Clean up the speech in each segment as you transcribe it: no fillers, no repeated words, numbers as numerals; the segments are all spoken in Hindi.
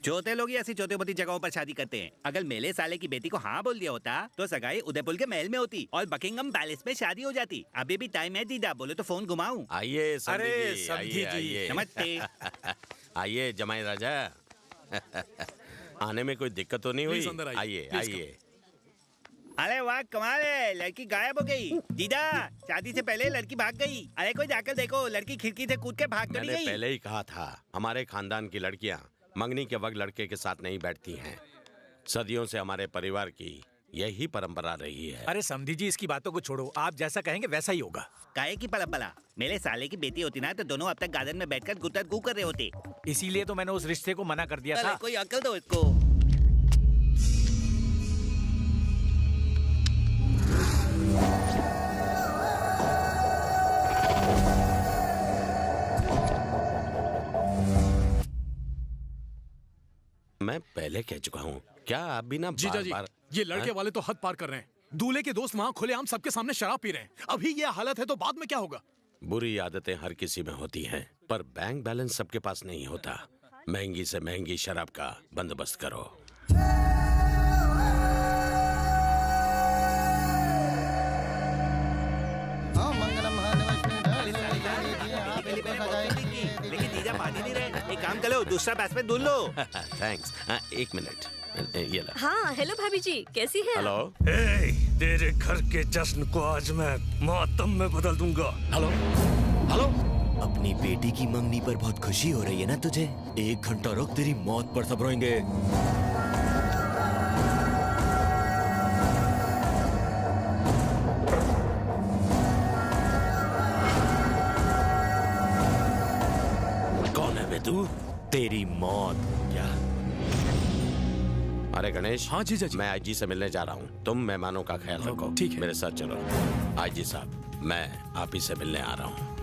चौथे लोग ही ऐसी चौथेपति जगहों पर शादी करते हैं। अगर मेले साले की बेटी को हाँ बोल दिया होता तो सगाई उदयपुर के महल में होती और बकिंगम पैलेस में शादी हो जाती। अभी भी टाइम है दीदा, बोले तो फोन घुमाऊं। आइए अरे समधी जी, नमस्ते। आइए जमाई राजा। आने में कोई दिक्कत तो नहीं हुई? आइए आइए। अरे वाह कमाल है, लड़की गायब हो गई। दीदा शादी से पहले लड़की भाग गई। अरे कोई जाकर देखो, लड़की खिड़की से कूद के भाग तो नहीं गई। पहले ही कहा था, हमारे खानदान की लड़कियां मंगनी के वक्त लड़के के साथ नहीं बैठती हैं। सदियों से हमारे परिवार की यही परंपरा रही है। अरे समधी जी, इसकी बातों को छोड़ो, आप जैसा कहेंगे वैसा ही होगा। काहे की परंपरा? मेरे साले की बेटी होती ना तो दोनों अब तक गार्डन में बैठकर गुतर गू कर रहे होते। इसीलिए तो मैंने उस रिश्ते को मना कर दिया था। कोई अक्ल दो इसको। मैं पहले कह चुका हूँ, क्या आप भी ना जीजा जी, ये लड़के वाले तो हद पार कर रहे हैं। दूल्हे के दोस्त वहाँ खुलेआम सबके सामने शराब पी रहे हैं। अभी ये हालत है तो बाद में क्या होगा? बुरी आदतें हर किसी में होती हैं, पर बैंक बैलेंस सबके पास नहीं होता। महंगी से महंगी शराब का बंदोबस्त करो। लेकिन जीजा मान ही नहीं रहे। एक काम करो, दूसरा बैट्समैन ढूंढ लो। थैंक्स। एक मिनट, ये ला। हाँ हेलो भाभी जी, कैसी हैं? हेलो। तेरे घर के जश्न को आज मैं मातम में बदल दूंगा। Hello hello. अपनी बेटी की मंगनी पर बहुत खुशी हो रही है ना तुझे? 1 घंटा रुक, तेरी मौत पर सब रोएंगे। कौन है बे तू? तेरी मौत। क्या? अरे गणेश। हाँ जीजा जी। मैं आईजी से मिलने जा रहा हूँ, तुम मेहमानों का ख्याल रखो। ठीक है। मेरे साथ चलो। आईजी साहब, मैं आप ही से मिलने आ रहा हूँ।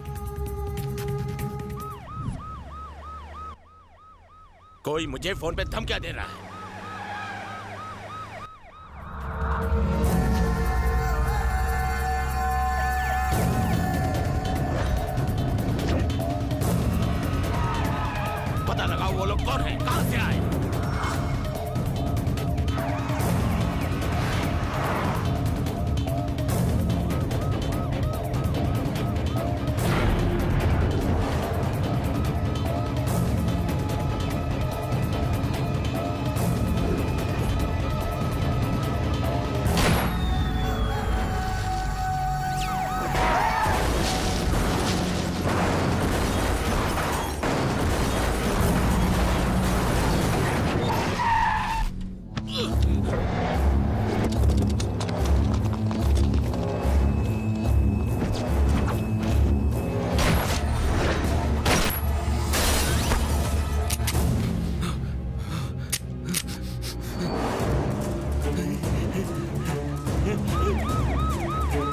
कोई मुझे फोन पे धमकियां दे रहा है। पता लगाओ वो लोग कौन है, कहां से आए।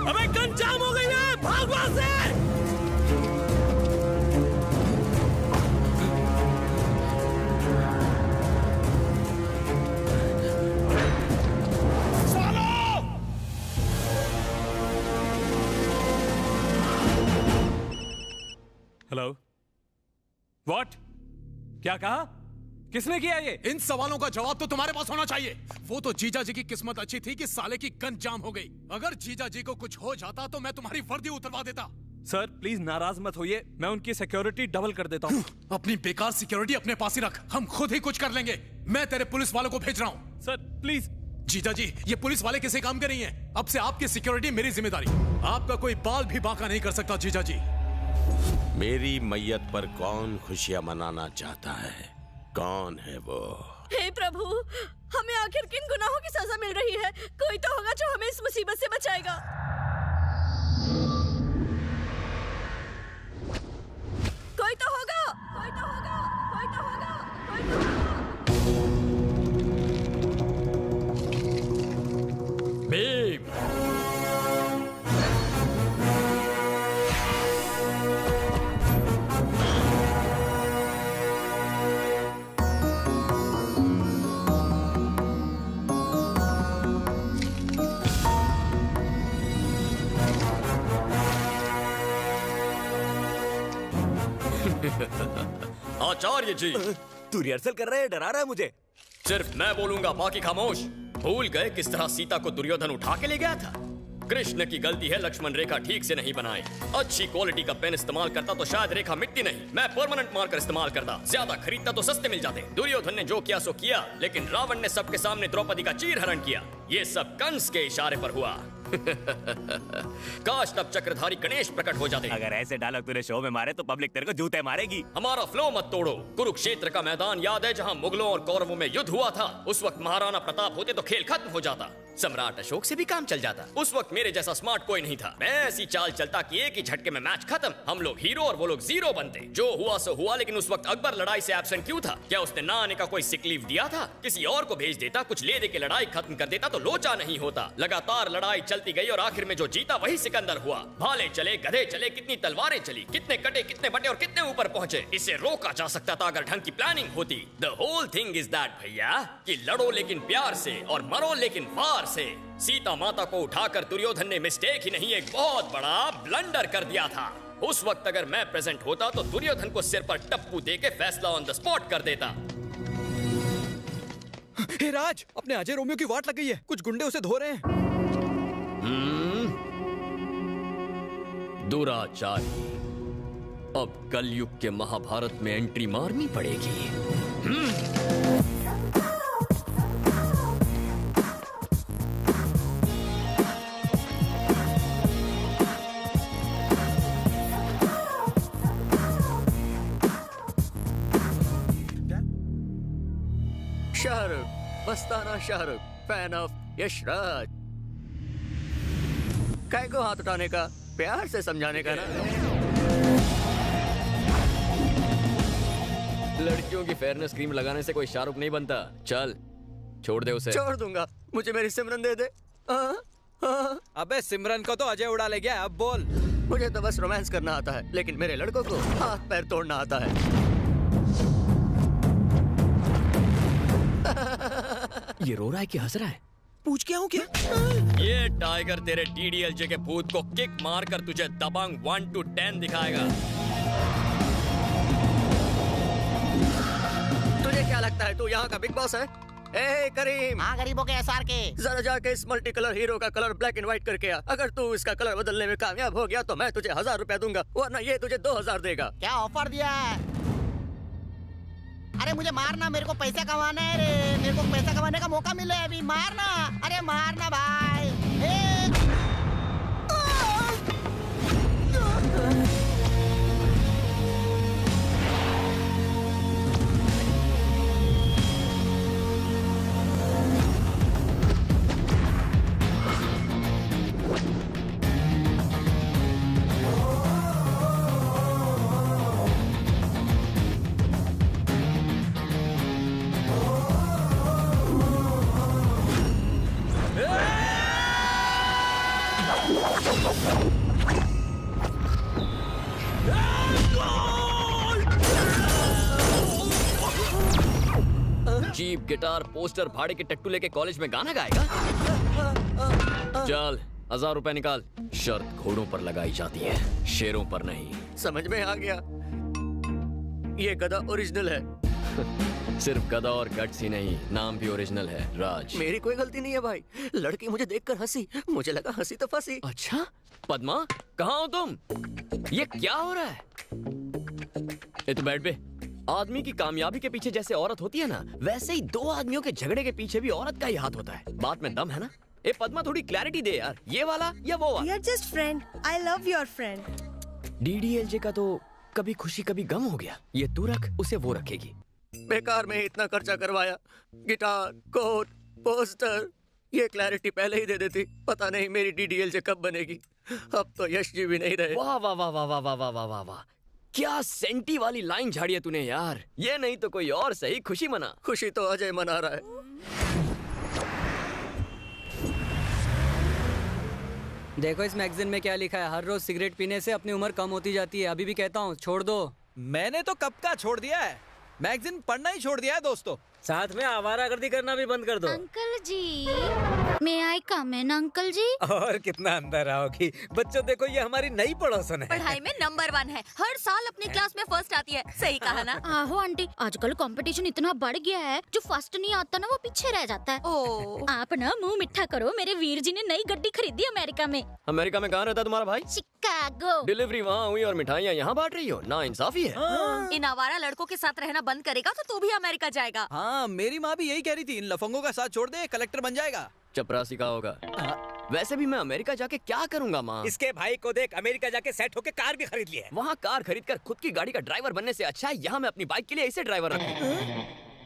अबे गन जाम हो गई है, भाग वहां से। Hello, what? क्या कहा? किसने किया ये? इन सवालों का जवाब तो तुम्हारे पास होना चाहिए। वो तो जीजा जी की किस्मत अच्छी थी कि साले की गन जाम हो गई। अगर जीजा जी को कुछ हो जाता तो मैं तुम्हारी वर्दी उतरवा देता। सर प्लीज नाराज मत होइए, मैं उनकी सिक्योरिटी डबल कर देता हूँ। अपनी बेकार सिक्योरिटी अपने पास ही रख, हम खुद ही कुछ कर लेंगे। मैं तेरे पुलिस वालों को भेज रहा हूँ। Sir please. जीजा जी, ये पुलिस वाले किसी काम के नहीं है। अब से आपकी सिक्योरिटी मेरी जिम्मेदारी। आपका कोई बाल भी बांका नहीं कर सकता जीजा जी। मेरी मैयत पर कौन खुशियां मनाना चाहता है? कौन है वो? हे प्रभु, हमें आखिर किन गुनाहों की सजा मिल रही है? कोई तो होगा जो हमें इस मुसीबत से बचाएगा। कोई तो होगा, कोई तो होगा, कोई तो होगा, कोई तो होगा। भीम। आचार्य जी, तू रिहर्सल कर रहा है, डरा रहा है मुझे। सिर्फ मैं बोलूंगा, बाकी खामोश। भूल गए किस तरह सीता को दुर्योधन उठा के ले गया था? कृष्ण की गलती है लक्ष्मण रेखा ठीक से नहीं बनाई। अच्छी क्वालिटी का पेन इस्तेमाल करता तो शायद रेखा मिटती नहीं। मैं परमानेंट मार्कर इस्तेमाल करता, ज्यादा खरीदता तो सस्ते मिल जाते। दुर्योधन ने जो किया सो किया, लेकिन रावण ने सबके सामने द्रौपदी का चीरहरण किया। ये सब कंस के इशारे पर हुआ। काश तब चक्रधारी गणेश प्रकट हो जाते। अगर ऐसे डायलॉग तूने शो में मारे तो पब्लिक तेरे को जूते मारेगी। हमारा फ्लो मत तोड़ो। कुरुक्षेत्र का मैदान याद है जहां मुगलों और कौरवों में युद्ध हुआ था? उस वक्त महाराणा प्रताप होते तो खेल खत्म हो जाता, सम्राट अशोक से भी काम चल जाता। उस वक्त मेरे जैसा स्मार्ट कोई नहीं था। मैं ऐसी चाल चलता कि एक ही झटके में मैच खत्म। हम लोग हीरो और वो लोग जीरो बनते। जो हुआ सो हुआ, लेकिन उस वक्त अकबर लड़ाई से एब्सेंट क्यों था? क्या उसने ना आने का कोई सिक लीव दिया था? किसी और को भेज देता, कुछ ले दे के लड़ाई खत्म कर देता तो लोचा नहीं होता। लगातार लड़ाई चलती गई और आखिर में जो जीता वही सिकंदर हुआ। भाले चले, गधे चले, कितनी तलवारें चली, कितने कटे, कितने बटे और कितने ऊपर पहुंचे। इसे रोका जा सकता था अगर ढंग की प्लानिंग होती। The whole thing is that भैया, कि लड़ो लेकिन प्यार से और मरो लेकिन वार से। सीता माता को उठाकर दुर्योधन ने मिस्टेक ही नहीं, एक बहुत बड़ा ब्लंडर कर दिया था। उस वक्त अगर मैं प्रेजेंट होता तो दुर्योधन को सिर पर टप्पू देके फैसला ऑन द स्पॉट कर देता। हे राज, अपने अजय रोमियो की वाट लग गई है। कुछ गुंडे उसे धो रहे हैं। दुराचारी, अब कलयुग के महाभारत में एंट्री मारनी पड़ेगी। शाहरुख, मस्ताना शाहरुख, फैन ऑफ यशराज। काय को हाथ उठाने का, प्यार से समझाने का ना। लड़कियों की फेयरनेस क्रीम लगाने से कोई शाहरुख नहीं बनता। चल छोड़ दे उसे। छोड़ दूंगा, मुझे मेरी सिमरन दे दे। अबे सिमरन को तो अजय उड़ा ले गया, अब बोल। मुझे तो बस रोमांस करना आता है, लेकिन मेरे लड़कों को हाथ पैर तोड़ना आता है। ये रो रहा है कि हंस रहा है? पूछ के आऊं क्या? ये टाइगर तेरे डीडीएलजे के भूत को किक मारकर तुझे दबंग 1 to 10 दिखाएगा। तुझे क्या लगता है तू यहाँ का बिग बॉस है? ए करीम। हाँ, गरीबों के एसआर के। जरा जाके इस मल्टी कलर हीरो का कलर ब्लैक एंड व्हाइट करके आ। अगर तू इसका कलर बदलने में कामयाब हो गया तो मैं तुझे 1000 रुपया दूंगा, वरना ये तुझे 2000 देगा। क्या ऑफर दिया है? अरे मुझे मारना, मेरे को पैसा कमाना है रे। मेरे को पैसा कमाने का मौका मिले अभी। मारना, अरे मारना भाई। जीप, गिटार, पोस्टर, भाड़े के टट्टू लेके कॉलेज में गाना गाएगा। चल 1000 रुपए निकाल। शर्त घोड़ों पर लगाई जाती है, शेरों पर नहीं। समझ में आ गया? ये गधा ओरिजिनल है। सिर्फ गधा और गट्स ही नहीं, नाम भी ओरिजिनल है, राज। मेरी कोई गलती नहीं है भाई। लड़की मुझे देखकर हंसी, मुझे लगा हंसी तो फंसी। अच्छा पद्मा, कहाँ हो तुम? ये क्या हो रहा है? ये तो बैठ बे। आदमी की कामयाबी के पीछे जैसे औरत होती है ना, वैसे ही दो आदमियों के झगड़े के पीछे भी औरत का ही हाथ होता है। बात में दम है ना? ए पद्मा, थोड़ी क्लैरिटी दे यार, ये वाला या वो वाला? We are just friend. I love your friend. DDLJ का तो कभी खुशी कभी गम हो गया। ये तू रख, उसे वो रखेगी। बेकार में इतना खर्चा करवाया, गिटार, कोट, पोस्टर। ये क्लैरिटी पहले ही दे देती, पता नहीं मेरी डीडीएलजे कब बनेगी। अब तो यश जी भी नहीं रहे। वाह वाह वाह वाह वाह वाह वाह वाह वाह वाह, क्या सेंटी वाली लाइन झाड़ी है तूने यार। ये नहीं तो कोई और सही खुशी मना। खुशी तो अजय मना रहा है। देखो इस मैगजीन में क्या लिखा है, हर रोज सिगरेट पीने से अपनी उम्र कम होती जाती है। अभी भी कहता हूँ छोड़ दो। मैंने तो कब का छोड़ दिया है, मैगजीन पढ़ना ही छोड़ दिया है दोस्तों। साथ में आवारागर्दी करना भी बंद कर दो। अंकल जी मैं आई कम इन अंकल जी? और कितना अंदर आओगी। बच्चों देखो, ये हमारी नई पड़ोसन है। पढ़ाई में नंबर 1 है, हर साल अपनी क्लास में फर्स्ट आती है। सही कहा ना? आहो आंटी, आजकल कंपटीशन इतना बढ़ गया है, जो फर्स्ट नहीं आता ना वो पीछे रह जाता है। ओ, आप ना मुंह मिठा करो, मेरे वीर जी ने नई गड्डी खरीदी अमेरिका में। अमेरिका में कहाँ रहता है तुम्हारा भाई? शिकागो। डिलीवरी वहाँ हुई और मिठाइयाँ यहाँ बांट रही हो, ना इंसाफी है। इन आवारा लड़कों के साथ रहना बंद करेगा तो तू भी अमेरिका जाएगा। हाँ, मेरी माँ भी यही कह रही थी, इन लफंगों का साथ छोड़ दे, कलेक्टर बन जाएगा। चपरासी का होगा। वैसे भी मैं अमेरिका जाके क्या करूंगा माँ? इसके भाई को देख, अमेरिका जाके सेट होके कार भी खरीद लिया है। वहाँ कार खरीद कर खुद की गाड़ी का ड्राइवर बनने से अच्छा है यहाँ मैं अपनी बाइक के लिए ऐसे ड्राइवर रखूं।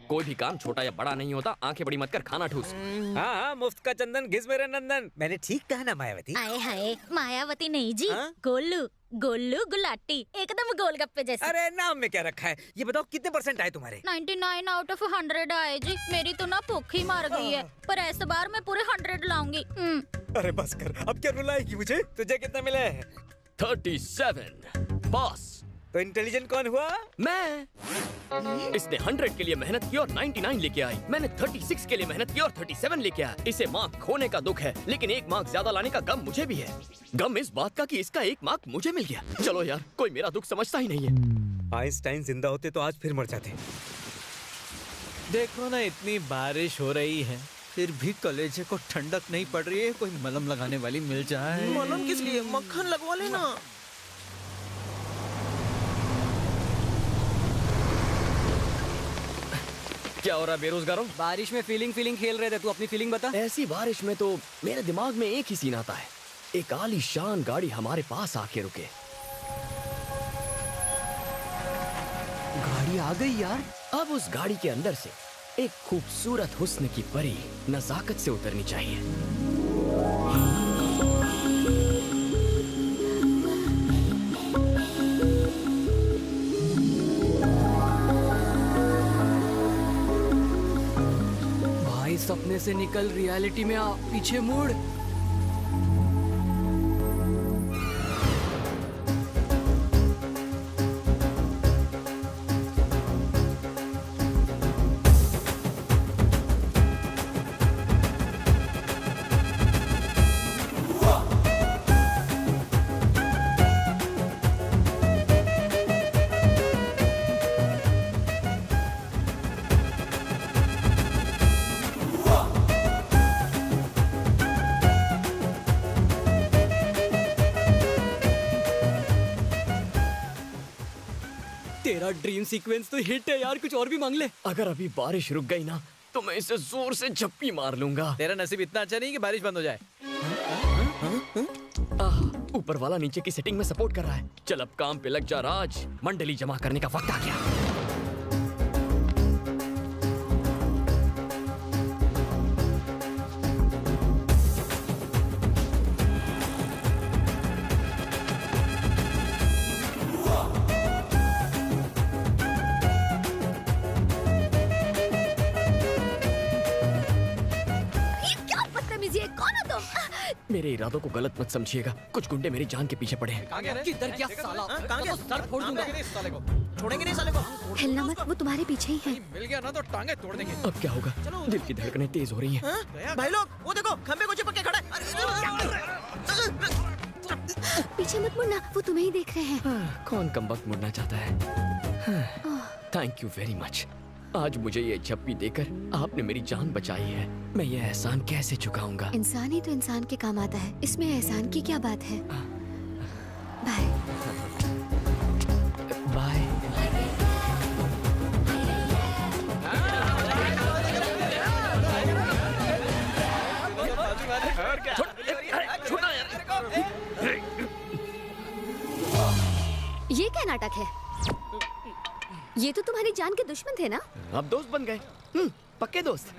कोई भी काम छोटा या बड़ा नहीं होता, आंखें बड़ी मत कर, खाना ठूस। हाँ हाँ, मुफ्त का चंदन घिस मेरे नंदन। मैंने ठीक कहा ना मायावती? आए हाय, मायावती नहीं जी, गोलू गोलू गुलाटी, एकदम गोलगप्पे जैसे। अरे नाम में क्या रखा है? ये बताओ कितने % आए तुम्हारे? 99 आउट ऑफ 100 आए जी। मेरी तो ना भूख ही मार गई है, पर ऐसे बार मैं पूरे 100 लाऊंगी। अरे बस कर, अब क्या रुलाएगी मुझे? तुझे कितना मिला है? 37 बॉस। तो इंटेलिजेंट कौन हुआ? मैं। इसने 100 के लिए मेहनत की और 99 लेके आई। मैंने 36 के लिए मेहनत की और 37 लेके आया। इसे मार्क खोने का दुख है, लेकिन एक मार्क ज्यादा लाने का गम मुझे भी है। गम इस बात का कि इसका एक मार्क मुझे मिल गया। चलो यार, कोई मेरा दुख समझता ही नहीं है। आइंस्टाइन जिंदा होते तो आज फिर मर जाते। देखो ना, इतनी बारिश हो रही है, फिर भी कलेजे को ठंडक नहीं पड़ रही है। कोई मलहम लगाने वाली मिल जाए। मलहम किस लिए? मक्खन लगवा लेना। क्या हो रहा है बेरोजगारों? बारिश में फीलिंग खेल रहे थे, तू अपनी फीलिंग बता। ऐसी बारिश में तो मेरे दिमाग में एक ही सीन आता है, एक आलीशान गाड़ी हमारे पास आके रुके। गाड़ी आ गई यार। अब उस गाड़ी के अंदर से एक खूबसूरत हुस्न की परी नजाकत से उतरनी चाहिए। सपने से निकल रियलिटी में आ, पीछे मुड़। तेरा ड्रीम सीक्वेंस तो हिट है यार, कुछ और भी मांग ले। अगर अभी बारिश रुक गई ना तो मैं इसे जोर से झप्पी मार लूंगा। तेरा नसीब इतना अच्छा नहीं कि बारिश बंद हो जाए। ऊपर वाला नीचे की सेटिंग में सपोर्ट कर रहा है। चल अब काम पे लग जा राज, मंडली जमा करने का वक्त आ गया। मेरे इरादों को गलत मत समझिएगा, कुछ गुंडे मेरी जान के पीछे पड़े हैं। किधर क्या साला? तो सर फोड़ दूंगा। छोड़ेंगे नहीं साले को। हिलना मत, वो तुम्हारे पीछे ही है। मिल गया ना तो टांगे तोड़ देंगे। अब क्या होगा? दिल की धड़कनें तेज हो रही हैं। भाई लोग वो देखो, खंबे को चिपक के खड़ा है। पीछे मत मुड़ना, वो तुम्हें ही देख रहे हैं। कौन कमबख्त मुड़ना चाहता है? Thank you very much. आज मुझे ये झप्पी देकर आपने मेरी जान बचाई है। मैं ये एहसान कैसे चुकाऊंगा? इंसान ही तो इंसान के काम आता है, इसमें एहसान की क्या बात है? Bye bye. ये क्या नाटक है? ये तो तुम्हारी जान के दुश्मन थे ना? अब दोस्त बन गए। पक्के दोस्त।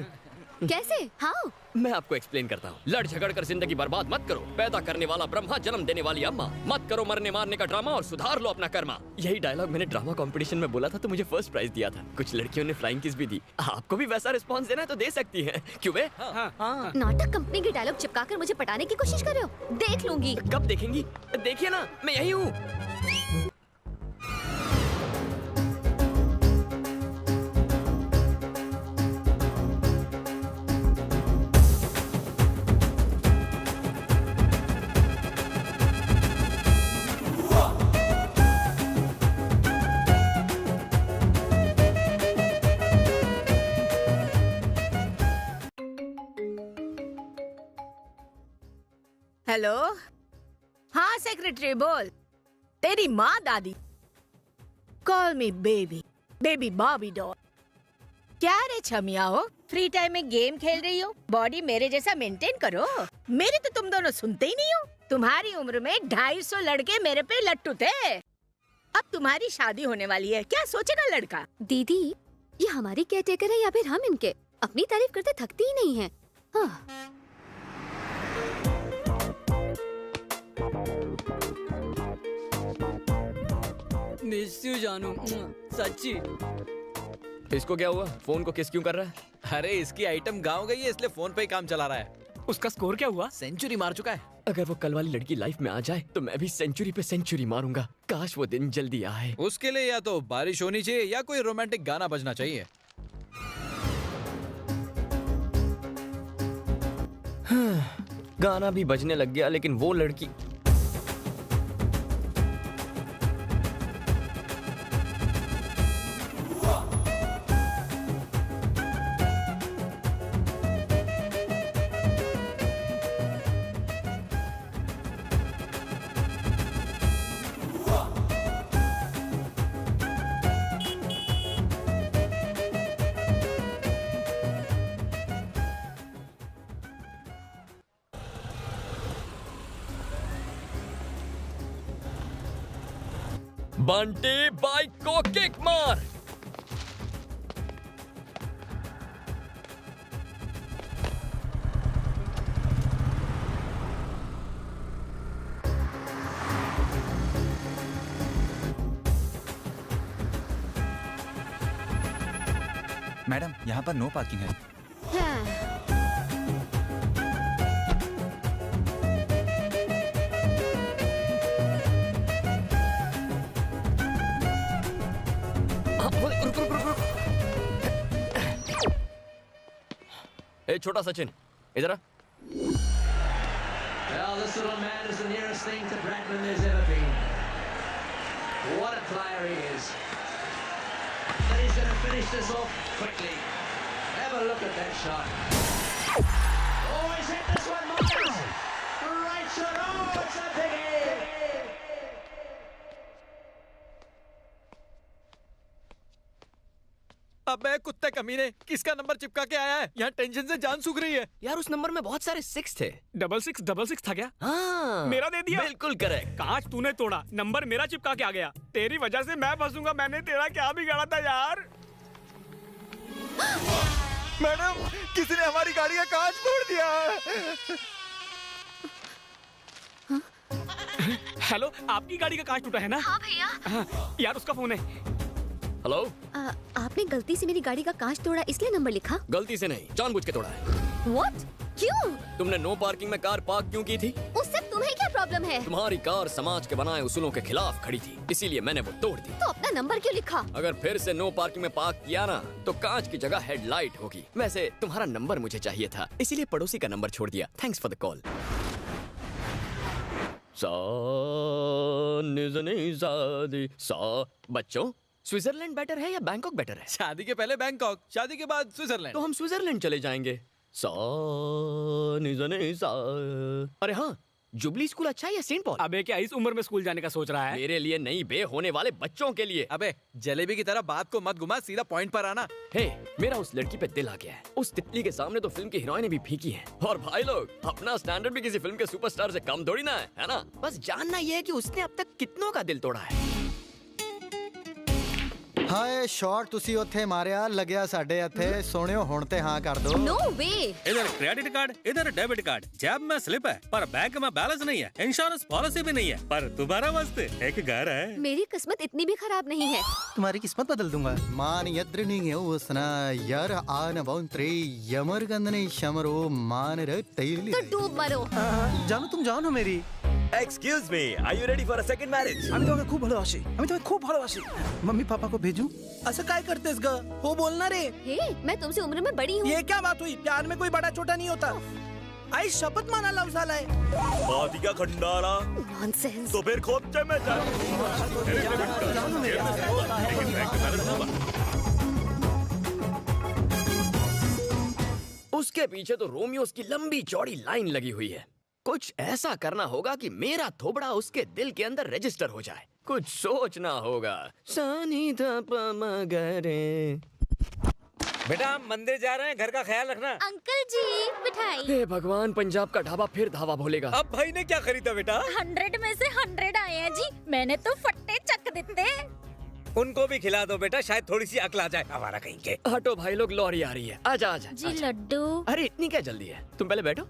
कैसे? हाँ, मैं आपको एक्सप्लेन करता हूँ। लड़ झगड़ कर जिंदगी बर्बाद मत करो। पैदा करने वाला ब्रह्मा, जन्म देने वाली अम्मा। मत करो मरने मारने का ड्रामा और सुधार लो अपना कर्मा। यही डायलॉग मैंने ड्रामा कंपटीशन में बोला था तो मुझे फर्स्ट प्राइज दिया था। कुछ लड़कियों ने फ्लाइंग किस भी दी। आपको भी वैसा रिस्पॉन्स देना है तो दे सकती है। क्यों बे? नाटक कंपनी की डायलॉग चिपकाकर मुझे पटाने की कोशिश कर रहे हो? देख लूंगी। कब देखेंगी? देखिए ना, मैं यही हूँ। हेलो, हाँ सेक्रेटरी बोल। तेरी माँ दादी। Call me baby, baby Bobby doll. क्या रे छमिया हो, फ्री टाइम में गेम खेल रही हो? बॉडी मेरे जैसा मेंटेन करो। मेरे तो तुम दोनों सुनते ही नहीं हो। तुम्हारी उम्र में 250 लड़के मेरे पे लट्टू थे। अब तुम्हारी शादी होने वाली है, क्या सोचेगा लड़का? दीदी, ये हमारी केयरटेकर है या फिर हम इनके? अपनी तारीफ करते थकती ही नहीं है। हाँ। मिस यू जानू, सच्ची। इसको क्या हुआ? फोन को किस क्यों कर रहा है? अरे इसकी आइटम गाँव गई है, इसलिए फोन पे ही काम चला रहा है। उसका स्कोर क्या हुआ? सेंचुरी मार चुका है। अगर वो कल वाली लड़की लाइफ में आ जाए तो मैं भी सेंचुरी पे सेंचुरी मारूंगा। काश वो दिन जल्दी आए। उसके लिए या तो बारिश होनी चाहिए या कोई रोमांटिक गाना बजना चाहिए। गाना भी बजने लग गया, लेकिन वो लड़की बंटी बाइक को किक मार। मैडम, यहाँ पर नो पार्किंग है। ए छोटा सचिन, इधर आ। Well, this little man is the nearest thing to Bradman there's ever been. What a player he is. And he's going to finish this off quickly. Have a look at that shot. Oh, he's hit this one, Miles. Right shot. Oh, it's a biggie. अबे कुत्ते कमीने, किसका नंबर चिपका के आया है? यहाँ टेंशन से जान सूख रही है। यार उस नंबर में बहुत सारे 6 थे। 666 था क्या? हाँ, मेरा दे दिया। बिल्कुल करेक्ट। कांच तूने तोड़ा, नंबर मेरा चिपका के आ गया। तेरी वजह से मैं फंसूंगा। मैंने तेरा क्या बिगाड़ा था यार? मैडम, किसी ने हमारी गाड़ी का कांच फोड़ दिया। हेलो, आपकी गाड़ी का कांच टूटा है ना? हाँ भैया। यार उसका फोन है। हेलो, आपने गलती से मेरी गाड़ी का कांच तोड़ा इसलिए नंबर लिखा? गलती से नहीं, जानबूझ के तोड़ा है। What? क्यों? तुमने नो पार्किंग में कार पार्क क्यों की थी? उससे तुम्हें क्या प्रॉब्लम है? तुम्हारी कार समाज के बनाए उसूलों के खिलाफ खड़ी थी, इसीलिए मैंने वो तोड़ दी। तो अपना नंबर क्यों लिखा? अगर फिर से नो पार्किंग में पार्क किया ना, तो कांच की जगह हेडलाइट होगी। वैसे तुम्हारा नंबर मुझे चाहिए था, इसीलिए पड़ोसी का नंबर छोड़ दिया। Thanks for the call. बच्चों, स्विट्जरलैंड बेटर है या बैंकॉक बेटर है? शादी के पहले बैंकॉक, शादी के बाद स्विट्जरलैंड। तो हम स्विट्जरलैंड चले जाएंगे। अरे हाँ, जुबली स्कूल अच्छा है या सेंट पॉल? अबे क्या इस उम्र में स्कूल जाने का सोच रहा है? मेरे लिए नहीं बे, होने वाले बच्चों के लिए। अबे जलेबी की तरह बात को मत घुमा, सीधा पॉइंट पर आना। हे, मेरा उस लड़की पे दिल आ गया है। उस तितली के सामने तो फिल्म की हीरोइनें भी फीकी हैं। और भाई लोग, अपना स्टैंडर्ड भी किसी फिल्म के सुपरस्टार से कम थोड़ी ना है ना? बस जानना ये है कि उसने अब तक कितनों का दिल तोड़ा है। हाय शॉट ਤੁਸੀਂ ਉੱਥੇ ਮਾਰਿਆ ਲੱਗਿਆ ਸਾਡੇ ਇੱਥੇ ਸੋਹਣਿਓ ਹੁਣ ਤੇ हाँ कर दो। No way। इधर क्रेडिट कार्ड, इधर डेबिट कार्ड, जेब में स्लिप है पर बैंक में बैलेंस नहीं है, इंश्योरेंस पॉलिसी भी नहीं है, पर तुम्हारा मस्त एक घर है। मेरी किस्मत इतनी भी खराब नहीं है। तुम्हारी किस्मत बदल दूंगा। मान यद्रनी उसना यार आन बौंत्रे यमर गंदने शमरो मान रे तैली। तो डूब मरो। जानो तुम जानो मेरी। Excuse me, are you ready for a second marriage? আমি তোমাকে খুব ভালোবাসি, আমি তোমাকে খুব ভালোবাসি। मम्मी पापा को भेजूं? असं काय करतेस ग? हो बोलना रे। हे, मैं तुमसे उम्र में बड़ी हूँ। ये क्या बात हुई? प्यार में कोई बड़ा छोटा नहीं होता। आई शपथ माना लव झालाय। बाती का खंडारा। नॉनसेंस। तो फिर खोपचे में जा। उसके पीछे तो रोमियोस की लंबी चौड़ी लाइन लगी हुई है। कुछ ऐसा करना होगा कि मेरा थोबड़ा उसके दिल के अंदर रजिस्टर हो जाए। कुछ सोचना होगा। सानी धा प म ग रे। बेटा हम मंदिर जा रहे हैं, घर का ख्याल रखना। अंकल जी मिठाई। हे भगवान, पंजाब का ढाबा फिर धावा भोलेगा। अब भाई ने क्या खरीदा बेटा? 100 में से 100 आए हैं जी। मैंने तो फट्टे चक देते। उनको भी खिला दो बेटा, शायद थोड़ी सी अकल आ जाए। हमारा कहीं के। हटो भाई लोग, लॉरी आ रही है। आजा आजा जी लड्डू। अरे इतनी क्या जल्दी है? तुम पहले बैठो।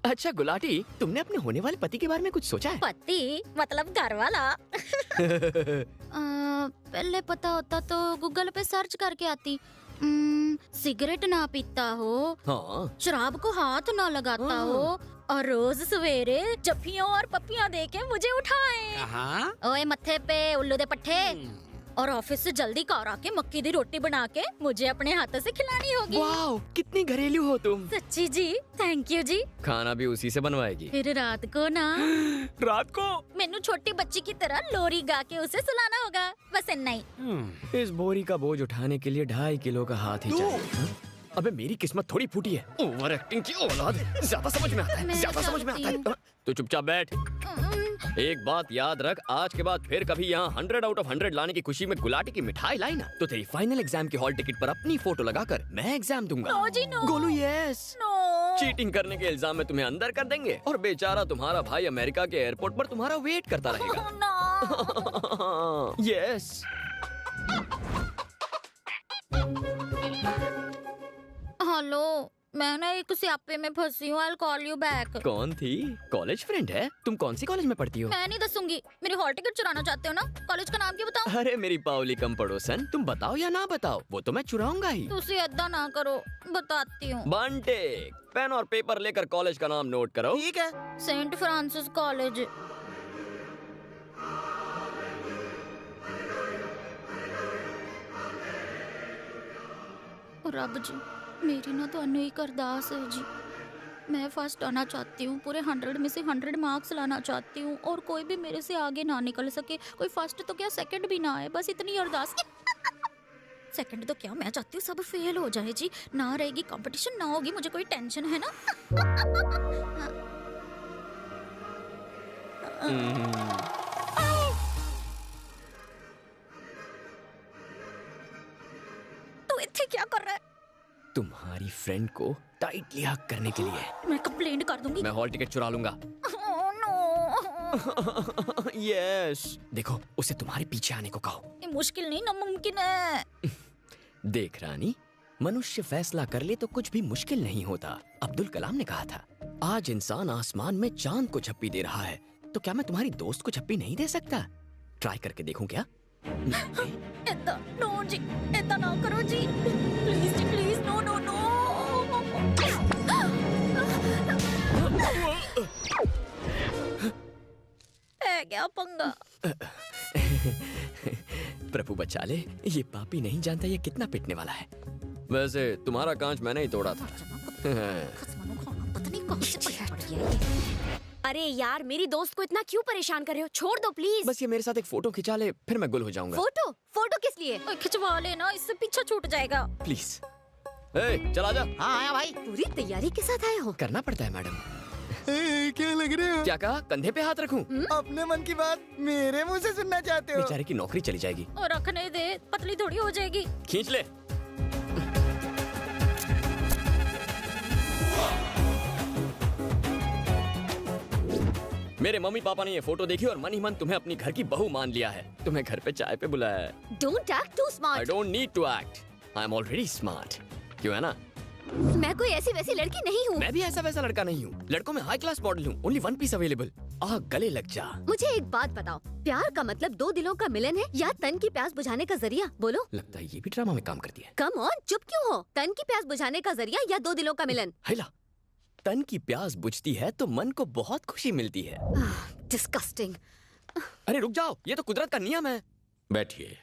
अच्छा गुलाटी, तुमने अपने होने वाले पति के बारे में कुछ सोचा है? पति मतलब घर वाला? पहले पता होता तो गूगल पे सर्च करके आती। सिगरेट ना पीता हो, हाँ। शराब को हाथ ना लगाता हो, और रोज सवेरे जफ्फियों और पप्पियां देके मुझे उठाए। कहाँ? ओए मत्थे पे उल्लू दे पट्टे। और ऑफिस से जल्दी घर आके मक्की दी रोटी बना के मुझे अपने हाथों से खिलानी होगी। वाओ, कितनी घरेलू हो तुम। सच्ची जी, थैंक यू जी। खाना भी उसी से बनवाएगी? फिर रात को ना। रात को? मैनू छोटी बच्ची की तरह लोरी गा के उसे सुलाना होगा, बस इतना ही। इस बोरी का बोझ उठाने के लिए 2.5 किलो का हाथ ही चाहिए। अबे मेरी किस्मत थोड़ी फूटी है। ओवर एक्टिंग की औलाद। ज्यादा समझ में आता है, ज्यादा समझ में आता है। तो चुपचाप बैठ। एक बात याद रख, आज के बाद फिर कभी यहाँ 100 आउट ऑफ 100 लाने की खुशी में गुलाटी की मिठाई लाई ना, तो तेरी फाइनल एग्जाम की हॉल टिकट पर अपनी फोटो लगाकर मैं एग्जाम दूंगा। नो जी no. Golu yes. No. Cheating करने के इल्जाम में तुम्हें अंदर कर देंगे और बेचारा तुम्हारा भाई अमेरिका के एयरपोर्ट पर तुम्हारा वेट करता रहेगा। यस। हेलो, मैं ना एक स्यापे में फंसी हूँ। I'll call you back। कौन थी? कॉलेज फ्रेंड है? तुम कौन सी कॉलेज में पढ़ती हो? मैं नहीं दसूंगी। मेरी हॉल टिकट चुराना चाहते हो ना? कॉलेज का नाम क्या बताओ? अरे मेरी पावली कम पड़ोसन, तुम बताओ या ना बताओ, वो तो मैं चुराऊंगा ही। तुसी ऐदा ना करो, बताती हूँ। बंटे, पेन और पेपर लेकर कॉलेज का नाम नोट करो। ठीक है। Saint Francis college. Rab ji, मेरी ना तो अनु एक अरदास है जी। मैं फर्स्ट आना चाहती हूँ, पूरे 100 में से 100 मार्क्स लाना चाहती हूँ और कोई भी मेरे से आगे ना निकल सके। कोई फर्स्ट तो क्या सेकंड भी ना आए, बस इतनी अरदास। सेकंड तो क्या, मैं चाहती हूँ सब फेल हो जाए जी। ना रहेगी कंपटीशन, ना होगी मुझे कोई टेंशन, है ना? तू इत्थे क्या कर रहा है? तुम्हारी फ्रेंड को टाइटली हक करने के लिए। मैं कंप्लेंट कर दूंगी। मैं हॉल टिकट चुरा लूंगा। यस। देखो, उसे तुम्हारे पीछे आने को कहो। ये मुश्किल नहीं, नामुमकिन है। देख रानी, मनुष्य फैसला कर ले तो कुछ भी मुश्किल नहीं होता। अब्दुल कलाम ने कहा था, आज इंसान आसमान में चांद को झप्पी दे रहा है, तो क्या मैं तुम्हारी दोस्त को झप्पी नहीं दे सकता? ट्राई करके देखूं क्या? ऐदा नो जी, ऐदा ना करो जी, प्लीज जी, प्लीज। No no no. है क्या पंगा? प्रभु बचा ले, ये पापी नहीं जानता ये कितना पिटने वाला है। वैसे तुम्हारा कांच मैंने ही तोड़ा था। अरे यार, मेरी दोस्त को इतना क्यों परेशान कर रहे हो? छोड़ दो प्लीज। बस ये मेरे साथ एक फोटो खिंचा ले, फिर मैं गुल हो जाऊंगा। फोटो? फोटो किस लिए? खिंचवा लेना, इससे पीछा छूट जाएगा। प्लीज। चला जा। हाँ आया भाई। पूरी तैयारी के साथ आए हो? करना पड़ता है मैडम। क्या लग रहे हो? क्या कहा? कंधे पे हाथ रखूं? अपने मन की बात मेरे मुंह से सुनना चाहते हो? बेचारे की नौकरी चली जाएगी। और रखने दे, पतली थोड़ी हो जाएगी। खींच ले। मेरे मम्मी पापा ने ये फोटो देखी और मन ही मन तुम्हें अपनी घर की बहू मान लिया है। तुम्हें घर पे चाय पे बुलाया है। Don't act too smart. I don't need to act. I am already smart. क्यों है ना? मैं कोई ऐसी वैसी लड़की नहीं हूँ। मैं भी ऐसा वैसा लड़का नहीं हूँ। लड़कों में हाई क्लास मॉडल हूँ। Only one piece available. गले लग जा। मुझे एक बात बताओ, प्यार का मतलब 2 दिलों का मिलन है या तन की प्यास बुझाने का जरिया? बोलो। लगता है ये भी ड्रामा में काम करती है। कम ऑन, चुप क्यों हो? तन की प्यास बुझाने का जरिया या 2 दिलों का मिलन? हैला, तन की प्यास बुझती है तो मन को बहुत खुशी मिलती है। डिस्गस्टिंग। अरे रुक जाओ, ये तो कुदरत का नियम है। बैठिए।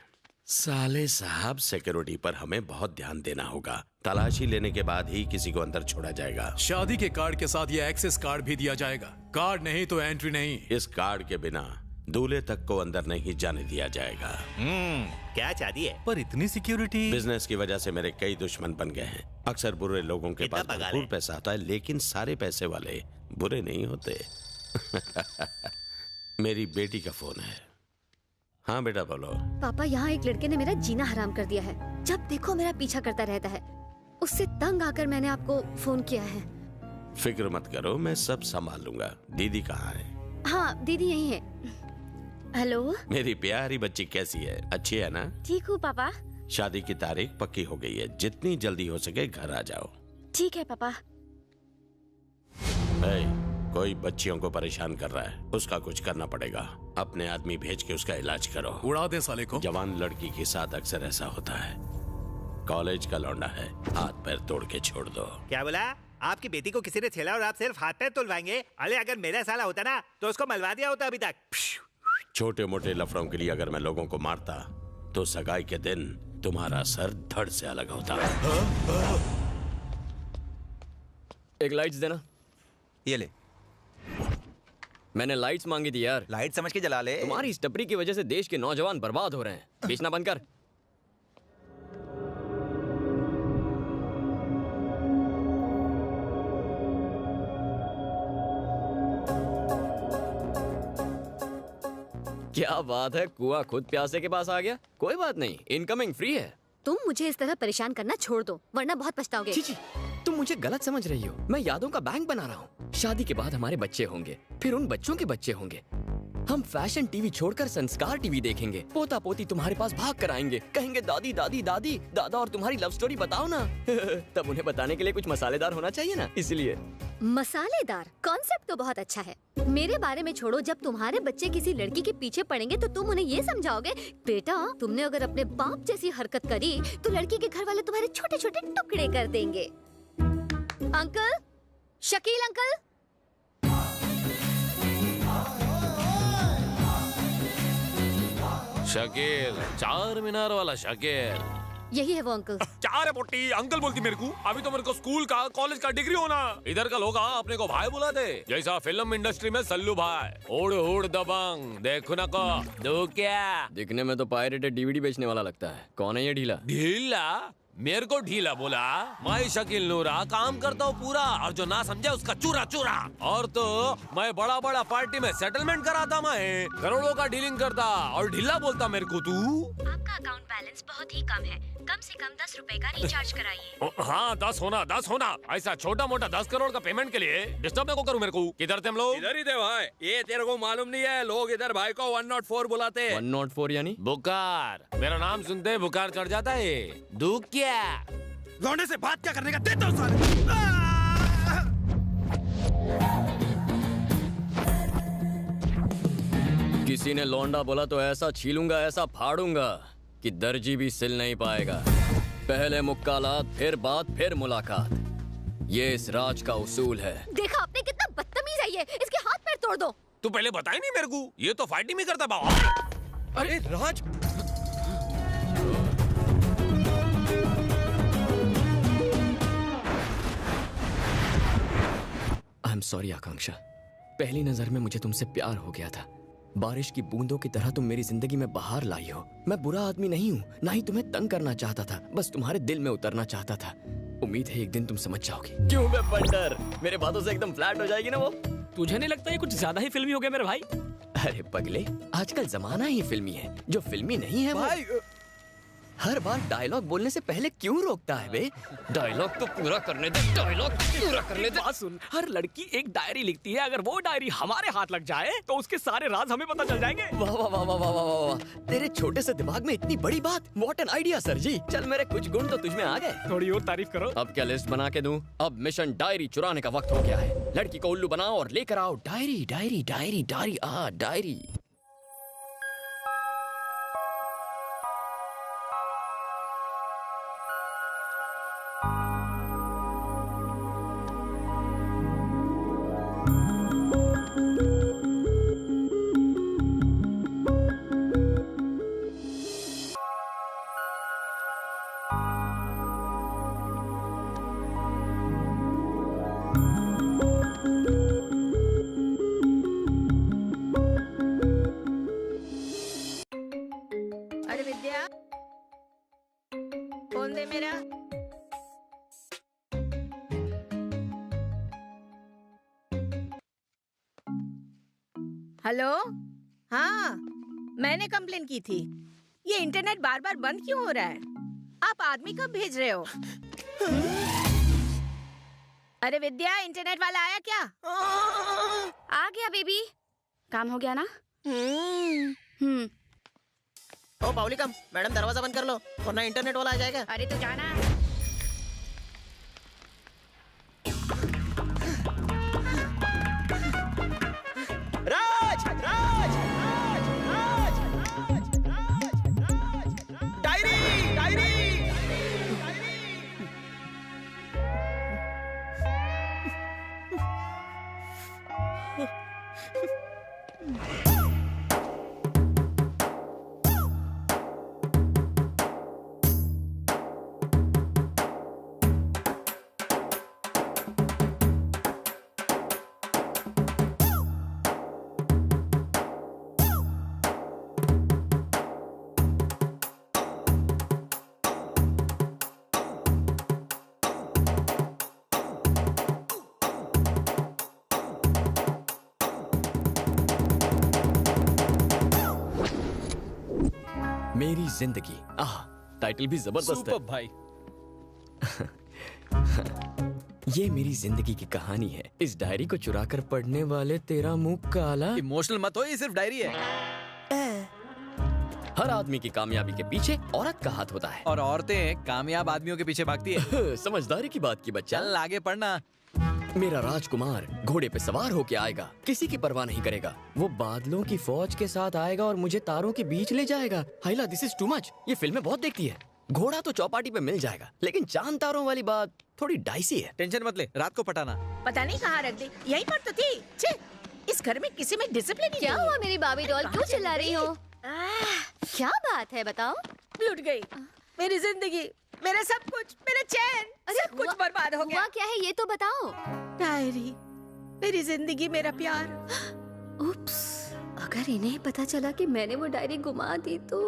साले साहब, सिक्योरिटी पर हमें बहुत ध्यान देना होगा। तलाशी लेने के बाद ही किसी को अंदर छोड़ा जाएगा। शादी के कार्ड के साथ ये एक्सेस कार्ड भी दिया जाएगा। कार्ड नहीं तो एंट्री नहीं। इस कार्ड के बिना दूल्हे तक को अंदर नहीं जाने दिया जाएगा। क्या चाहती है? पर इतनी सिक्योरिटी। बिजनेस की वजह से मेरे कई दुश्मन बन गए हैं। अक्सर बुरे लोगों के पास भरपूर पैसा आता है, लेकिन सारे पैसे वाले बुरे नहीं होते। मेरी बेटी का फोन है। हाँ बेटा बोलो। पापा, यहाँ एक लड़के ने मेरा जीना हराम कर दिया है। जब देखो मेरा पीछा करता रहता है। उससे तंग आकर मैंने आपको फोन किया है। फिक्र मत करो, मैं सब संभाल लूंगा। दीदी कहाँ है? हाँ, दीदी यही है। हेलो। मेरी प्यारी बच्ची कैसी है? अच्छी है ना? ठीक हूँ पापा। शादी की तारीख पक्की हो गई है, जितनी जल्दी हो सके घर आ जाओ। ठीक है पापा। कोई बच्चियों को परेशान कर रहा है, उसका कुछ करना पड़ेगा। अपने आदमी भेज के उसका इलाज करो। उड़ा दे साले को। जवान लड़की के साथ अक्सर ऐसा होता है। कॉलेज का लौंडा है, हाथ पैर तोड़ के छोड़ दो। क्या बोला? आपकी बेटी को किसी ने छेड़ा और आप सिर्फ हाथ पैर तुलवाएंगे? अरे अगर मेरा साला होता ना तो उसको मलवा दिया होता अभी तक। छोटे मोटे लफड़ों के लिए अगर मैं लोगों को मारता तो सगाई के दिन तुम्हारा सर धड़ से अलग होता। एक लाइट्स देना। ये ले। मैंने लाइट्स मांगी थी यार। लाइट समझ के जला ले। तुम्हारी इस टपरी की वजह से देश के नौजवान बर्बाद हो रहे हैं। बेचना बंद कर। क्या बात है, कुआं खुद प्यासे के पास आ गया। कोई बात नहीं, इनकमिंग फ्री है। तुम मुझे इस तरह परेशान करना छोड़ दो, वरना बहुत पछताओगे। जी, तुम मुझे गलत समझ रही हो। मैं यादों का बैंक बना रहा हूँ। शादी के बाद हमारे बच्चे होंगे, फिर उन बच्चों के बच्चे होंगे। हम फैशन टीवी छोड़कर संस्कार टीवी देखेंगे। पोता पोती तुम्हारे पास भाग कर आएंगे, कहेंगे दादी दादी दादी दादा और तुम्हारी लव स्टोरी बताओ ना। तब उन्हें बताने के लिए कुछ मसालेदार होना चाहिए ना, इसलिए। मसालेदार कॉन्सेप्ट तो बहुत अच्छा है। मेरे बारे में छोड़ो, जब तुम्हारे बच्चे किसी लड़की के पीछे पड़ेंगे तो तुम उन्हें ये समझाओगे, बेटा तुमने अगर अपने बाप जैसी हरकत करी तो लड़की के घर वाले तुम्हारे छोटे छोटे टुकड़े कर देंगे। Uncle, Shakeel uncle. शकील, चार मीनार वाला शकील। यही है वो अंकल। क्या रे पोटी, अंकल बोलती मेरे को? अभी तो मेरे को स्कूल का कॉलेज का डिग्री होना। इधर का लोग अपने को भाई बुलाते, जैसा फिल्म इंडस्ट्री में सल्लू भाई। उड़ उड़ दबंग, देखो ना को दो क्या। दिखने में तो पायरेटेड डीवीडी बेचने वाला लगता है। कौन है ये ढीला? ढीला? मेरे को ढीला बोला? मैं शकील नूरा काम करता हूँ पूरा, और जो ना समझे उसका चूरा चूरा। और तो मैं बड़ा बड़ा पार्टी में सेटलमेंट कराता, मैं करोड़ों का डीलिंग करता, और ढीला बोलता मेरे को तू? आपका अकाउंट बैलेंस बहुत ही कम है, कम से कम 10 रुपए का रिचार्ज कराइए। हाँ 10 होना। ऐसा छोटा मोटा 10 करोड़ का पेमेंट के लिए डिस्टर्ब को करूँ मेरे को? किधर थे हम लोग? इधर ही थे भाई। ये तेरे को मालूम नहीं है, लोग इधर भाई को 104 बुलाते। 104 यानी बुखार। मेरा नाम सुनते बुखार चढ़ जाता है। दुख क्या? लौंडे से बात क्या करने का देता हूँ साले। किसी ने लौंडा बोला तो ऐसा छीलूंगा, ऐसा फाड़ूंगा कि दर्जी भी सिल नहीं पाएगा। पहले मुक्कालात, फिर बात, फिर मुलाकात। ये इस राज का उसूल है। देखा आपने कितना बदतमीज है ये, इसके हाथ पैर तोड़ दो। तू पहले बताई नहीं मेरे को, ये तो फाइटिंग भी करता बाबा। अरे राज, आई एम सॉरी आकांक्षा। पहली नजर में मुझे तुमसे प्यार हो गया था। बारिश की बूंदों की तरह तुम मेरी जिंदगी में बाहर लाई हो। मैं बुरा आदमी नहीं हूँ, ना ही तुम्हें तंग करना चाहता था, बस तुम्हारे दिल में उतरना चाहता था। उम्मीद है एक दिन तुम समझ जाओगी। क्यों बे बंडर, मेरे बातों से एकदम फ्लैट हो जाएगी ना वो? तुझे नहीं लगता ये कुछ ज्यादा ही फिल्मी हो गया मेरे भाई? अरे पगले, आजकल जमाना ही फिल्मी है। जो फिल्मी नहीं है भाई, हर बार डायलॉग बोलने से पहले क्यों रोकता है बे? डायलॉग तो पूरा करने दे, डायलॉग पूरा करने दे। बात सुन, हर लड़की एक डायरी लिखती है, अगर वो डायरी हमारे हाथ लग जाए तो उसके सारे राज हमें पता चल जाएंगे। वाह वाह वाह वाह वाह वाह वाह, तेरे छोटे से दिमाग में इतनी बड़ी बात। व्हाट एन आइडिया सर जी। चल मेरे कुछ गुण तो तुझमें आ गए। थोड़ी और तारीफ करो। अब क्या लिस्ट बना के दूं? अब मिशन डायरी चुराने का वक्त हो गया है। लड़की को उल्लू बनाओ और लेकर आओ diary diary diary diary diary. अरे विद्या, फोन दे मेरा। हेलो, हाँ, मैंने कंप्लेन की थी। ये इंटरनेट बार बार बंद क्यों हो रहा है? आप आदमी कब भेज रहे हो? अरे विद्या, इंटरनेट वाला आया क्या? आ गया बेबी। काम हो गया ना? ओ बाउली कम, मैडम दरवाजा बंद कर लो वरना इंटरनेट वाला आ जाएगा। अरे तू जाना। राज राज राज राज राज राज राज डायरी डायरी मेरी जिंदगी। आह, टाइटल भी जबरदस्त है भाई। ये मेरी जिंदगी की कहानी है। इस डायरी को चुराकर पढ़ने वाले तेरा मुंह काला। इमोशनल मत हो, ये सिर्फ डायरी है। हर आदमी की कामयाबी के पीछे औरत का हाथ होता है और औरतें कामयाब आदमियों के पीछे भागती है। समझदारी की बात की बच्चा। चल आगे पढ़ना। मेरा राजकुमार घोड़े पे सवार होके आएगा, किसी की परवाह नहीं करेगा। वो बादलों की फौज के साथ आएगा और मुझे तारों के बीच ले जाएगा। हाइला, दिस इज टू मच। ये फिल्में बहुत देखती है। घोड़ा तो चौपाटी पे मिल जाएगा, लेकिन चांद तारों वाली बात थोड़ी डाइसी है। टेंशन मत ले, रात को पटाना। पता नहीं कहाँ रख दी, यहीं पर तो थी। छे, इस घर में किसी में डिसिप्लिन ही क्या नहीं है। हुआ मेरी बाबी डॉल, क्यों चिल्ला रही हो? क्या बात है बताओ? लूट गई मेरी जिंदगी, मेरा सब कुछ, मेरा चैन, सब कुछ बर्बाद हो गया। हुआ क्या है ये तो बताओ। डायरी, मेरी जिंदगी, मेरा प्यार। उप्स, अगर इन्हें पता चला कि मैंने वो डायरी गुमा दी तो।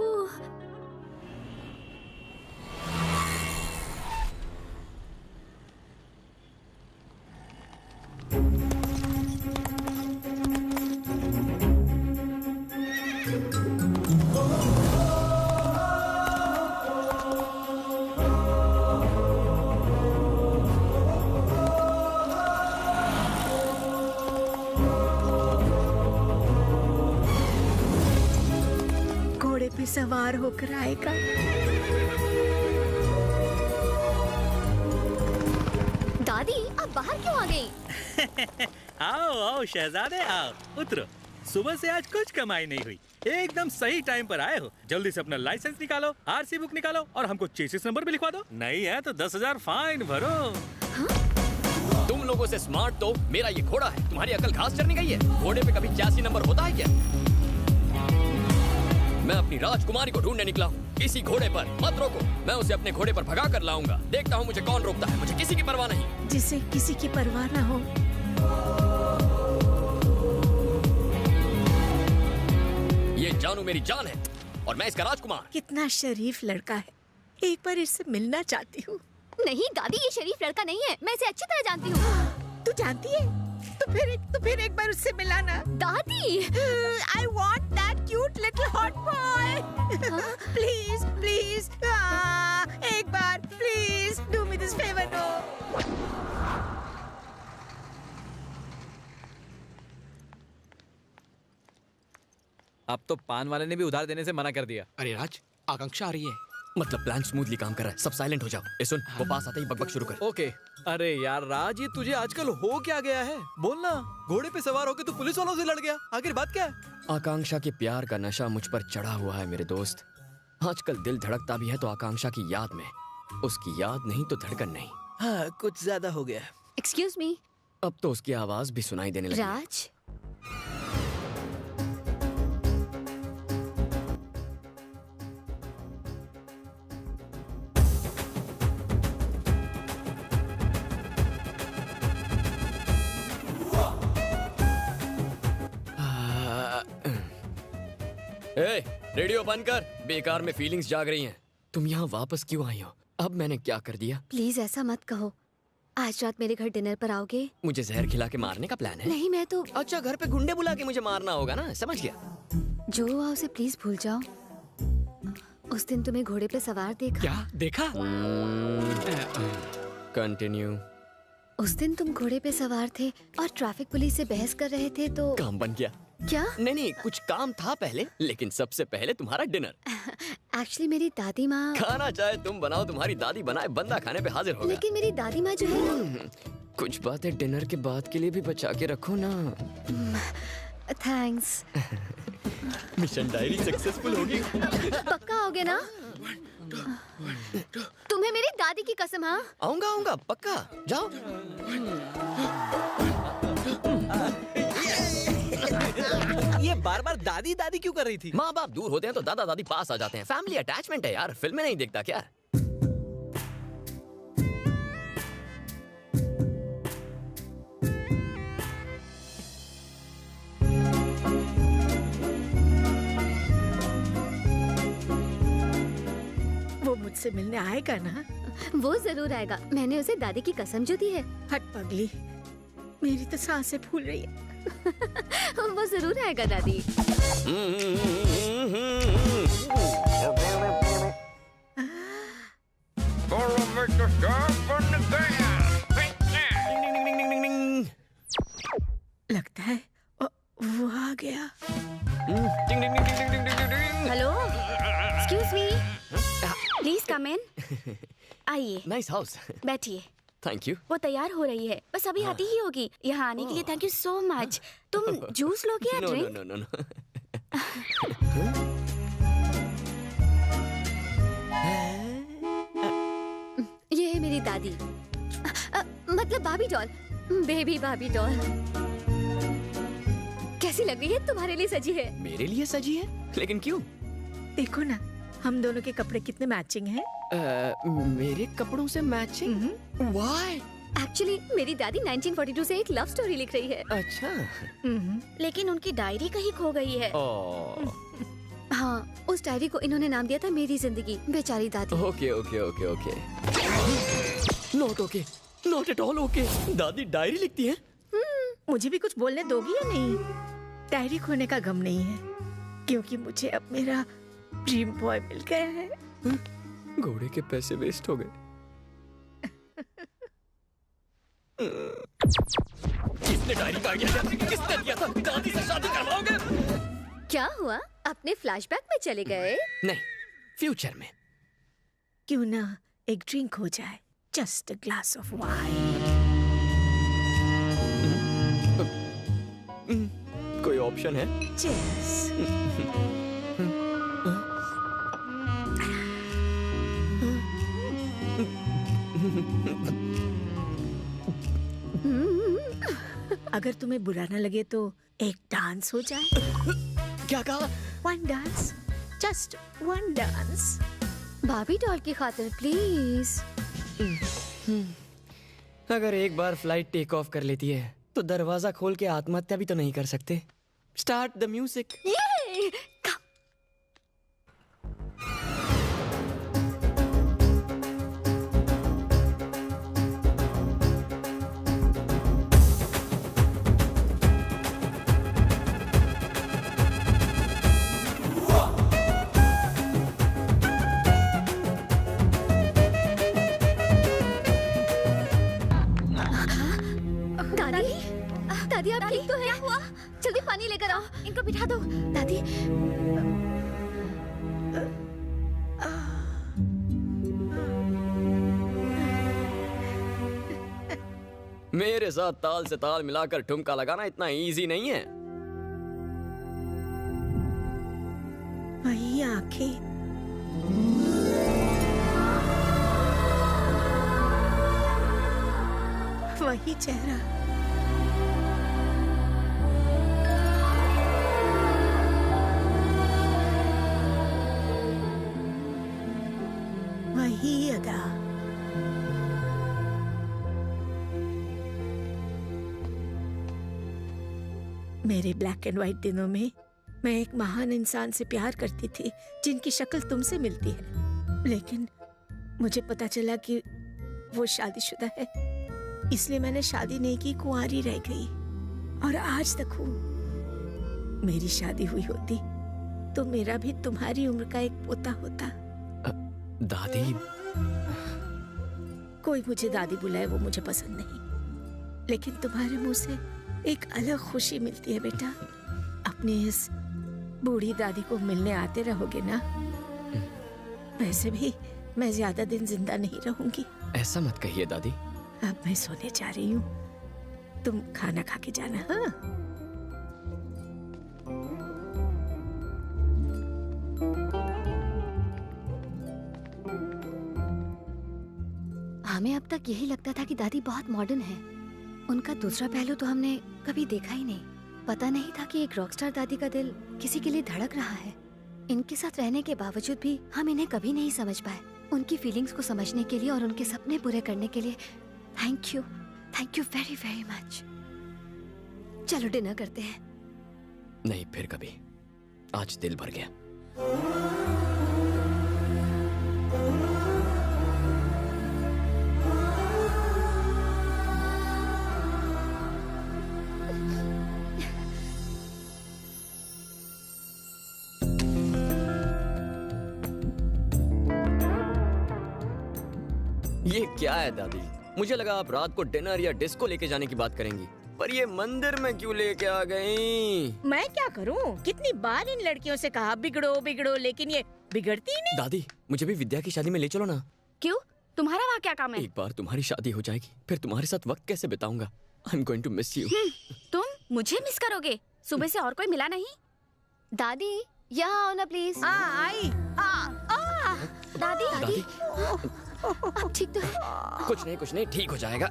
घोड़े पे सवार होकर आएगा। दादी, आप बाहर क्यों आ गई? आओ आओ शहजादे, आओ उतरो। सुबह से आज कुछ कमाई नहीं हुई, एकदम सही टाइम पर आए हो। जल्दी से अपना लाइसेंस निकालो, आरसी बुक निकालो और हमको चेसिस नंबर भी लिखवा दो। नहीं है तो 10,000 फाइन भरो। तुम लोगों से स्मार्ट तो मेरा ये घोड़ा है। तुम्हारी अकल घास चरने गई है? घोड़े पे कभी 86 नंबर होता है क्या? मैं अपनी राजकुमारी को ढूंढने निकला हूँ। किसी घोड़े पर मत रोको, मैं उसे अपने घोड़े पर भगा कर लाऊंगा। देखता हूँ मुझे कौन रोकता है। मुझे किसी की परवाह नहीं। जिसे किसी की परवाह ना हो। ये जानू मेरी जान है और मैं इसका राजकुमार। कितना शरीफ लड़का है, एक बार इससे मिलना चाहती हूँ। नहीं दादी, ये शरीफ लड़का नहीं है, मैं इसे अच्छी तरह जानती हूँ। तू जानती है? तो फिर एक बार उससे मिलाना। दादी, I want that cute little hot boy. Please, please, एक बार, please, do me this favor, no. अब तो पान वाले ने भी उधार देने से मना कर दिया। अरे राज, आकांक्षा आ रही है। मतलब प्लान स्मूथली काम कर रहा है। सब साइलेंट हो जाओ। ए सुन, वो पास आते ही बकबक शुरू कर। ओके। अरे यार राज, ये तुझे आजकल हो क्या गया है? बोलना। घोड़े पे सवार होके तू पुलिस वालों से लड़ गया, आखिर बात क्या है? आकांक्षा के प्यार का नशा मुझ पर चढ़ा हुआ है मेरे दोस्त। आजकल दिल धड़कता भी है तो आकांक्षा की याद में। उसकी याद नहीं तो धड़कन नहीं। हाँ, कुछ ज्यादा हो गया। Excuse me. अब तो उसकी आवाज भी सुनाई देने लगी। राज, ए, रेडियो बंद कर। बेकार में फीलिंग्स जाग रही हैं। तुम यहाँ वापस क्यों आई हो? अब मैंने क्या कर दिया? प्लीज ऐसा मत कहो। आज रात मेरे घर डिनर पर आओगे? मुझे जहर खिला के मारने का प्लान है? नहीं, मैं तो अच्छा, घर पे गुंडे बुला के मुझे मारना होगा ना, समझ गया। जो हुआ उसे प्लीज भूल जाओ। उस दिन तुम्हें घोड़े पे सवार देखा। क्या देखा? कंटिन्यू। उस दिन तुम घोड़े पे सवार थे और ट्रैफिक पुलिस से बहस कर रहे थे तो काम बन गया। क्या? नहीं, कुछ काम था पहले, लेकिन सबसे पहले तुम्हारा डिनर। एक्चुअली मेरी दादी माँ खाना चाहे तुम बनाओ, तुम्हारी दादी बनाए, बंदा खाने पे हाजिर होगा। लेकिन मेरी दादी माँ जो है ना, कुछ बातें डिनर के बाद के लिए भी बचा के रखो ना। थैंक्स। मिशन डायरी सक्सेसफुल होगी। पक्का आओगे ना? तुम्हें मेरी दादी की कसम। हाँ, आऊंगा पक्का। जाओ। ये बार बार दादी दादी क्यों कर रही थी? माँ बाप दूर होते हैं तो दादा दादी पास आ जाते हैं। फैमिली अटैचमेंट है यार, फिल्म में नहीं दिखता क्या? वो मुझसे मिलने आएगा ना? वो जरूर आएगा। मैंने उसे दादी की कसम जो दी है। हट पगली, मेरी तो सांसें फूल रही है। वो जरूर आएगा दादी। लगता है वो आ गया। Hello, excuse me, please come in. आइए। Nice house. बैठिए। Thank you. वो तैयार हो रही है, बस अभी आती ही होगी। यहाँ आने के लिए थैंक यू सो मच। तुम जूस लोगे या ड्रिंक? नो। ये है मेरी दादी, मतलब भाभी डॉल, बेबी भाभी डॉल। कैसी लग रही है? तुम्हारे लिए सजी है। मेरे लिए सजी है? लेकिन क्यों? देखो ना, हम दोनों के कपड़े कितने मैचिंग हैं। मेरे कपड़ों से मैचिंग? Why? एक्चुअली मेरी दादी 1942 से एक लव स्टोरी लिख रही है। अच्छा। लेकिन उनकी डायरी कहीं खो गई है। हाँ, उस डायरी को इन्होंने नाम दिया था मेरी जिंदगी। बेचारी दादी। Okay. Not at all okay. दादी डायरी लिखती है? मुझे भी कुछ बोलने दोगी या नहीं? डायरी खोने का गम नहीं है, क्योंकि मुझे अब मेरा ड्रीम बॉय मिल गया है। घोड़े के पैसे वेस्ट हो गए। किसने डायरी का आइडिया दिया? किसने दिया था? दादी से शादी करवाओगे? क्या हुआ? अपने फ्लैशबैक में चले गए? नहीं, फ्यूचर में। क्यों ना एक ड्रिंक हो जाए? Just a glass of wine. कोई ऑप्शन है? Cheers. अगर तुम्हें बुरा न लगे तो एक डांस हो जाए। क्या कहा? One dance, just one dance. भाभी डॉल की खातिर प्लीज। अगर एक बार फ्लाइट टेक ऑफ कर लेती है तो दरवाजा खोल के आत्महत्या भी तो नहीं कर सकते। Start the music. दादी आप ठीक तो है? क्या हुआ? जल्दी पानी लेकर आओ। इनको बिठा दो। दादी। मेरे साथ ताल से ताल मिलाकर ठुमका लगाना इतना इजी नहीं है। वही आंखें, वही चेहरा, वही अदा। मेरे ब्लैक एंड व्हाइट दिनों में मैं एक महान इंसान से प्यार करती थी जिनकी शक्ल तुमसे मिलती है, लेकिन मुझे पता चला कि वो शादीशुदा है, इसलिए मैंने शादी नहीं की, कुंवारी रह गई और आज तक हूँ। मेरी शादी हुई होती तो मेरा भी तुम्हारी उम्र का एक पोता होता। दादी, कोई मुझे दादी बुलाए वो मुझे पसंद नहीं, लेकिन तुम्हारे मुंह से एक अलग खुशी मिलती है बेटा। अपनी इस बूढ़ी दादी को मिलने आते रहोगे ना? वैसे भी मैं ज्यादा दिन जिंदा नहीं रहूंगी। ऐसा मत कहिए दादी। अब मैं सोने जा रही हूँ, तुम खाना खा के जाना। हाँ, हमें अब तक यही लगता था कि दादी बहुत मॉडर्न है। उनका दूसरा पहलू तो हमने कभी देखा ही नहीं। पता नहीं था कि एक रॉकस्टार दादी का दिल किसी के लिए धड़क रहा है। इनके साथ रहने के बावजूद भी हम इन्हें कभी नहीं समझ पाए। उनकी फीलिंग्स को समझने के लिए और उनके सपने पूरे करने के लिए thank you very very much. चलो डिनर करते हैं। नहीं, फिर कभी। आज दिल भर गया। ये क्या है दादी? मुझे लगा आप रात को डिनर या डिस्को लेके जाने की बात करेंगी, पर ये मंदिर में क्यों लेके आ गई? मैं क्या करूं? कितनी बार इन लड़कियों से कहा बिगड़ो बिगड़ो, लेकिन ये बिगड़ती ही नहीं। दादी, मुझे भी विद्या की शादी में ले चलो ना। क्यों? तुम्हारा वहाँ क्या काम है? एक बार तुम्हारी शादी हो जाएगी, फिर तुम्हारे साथ वक्त कैसे बिताऊंगा? I am going to miss you. तुम मुझे मिस करोगे? सुबह से और कोई मिला नहीं? दादी यहाँ आओ ना प्लीज। आई। दादी, अब ठीक तो है? कुछ नहीं, ठीक हो जाएगा।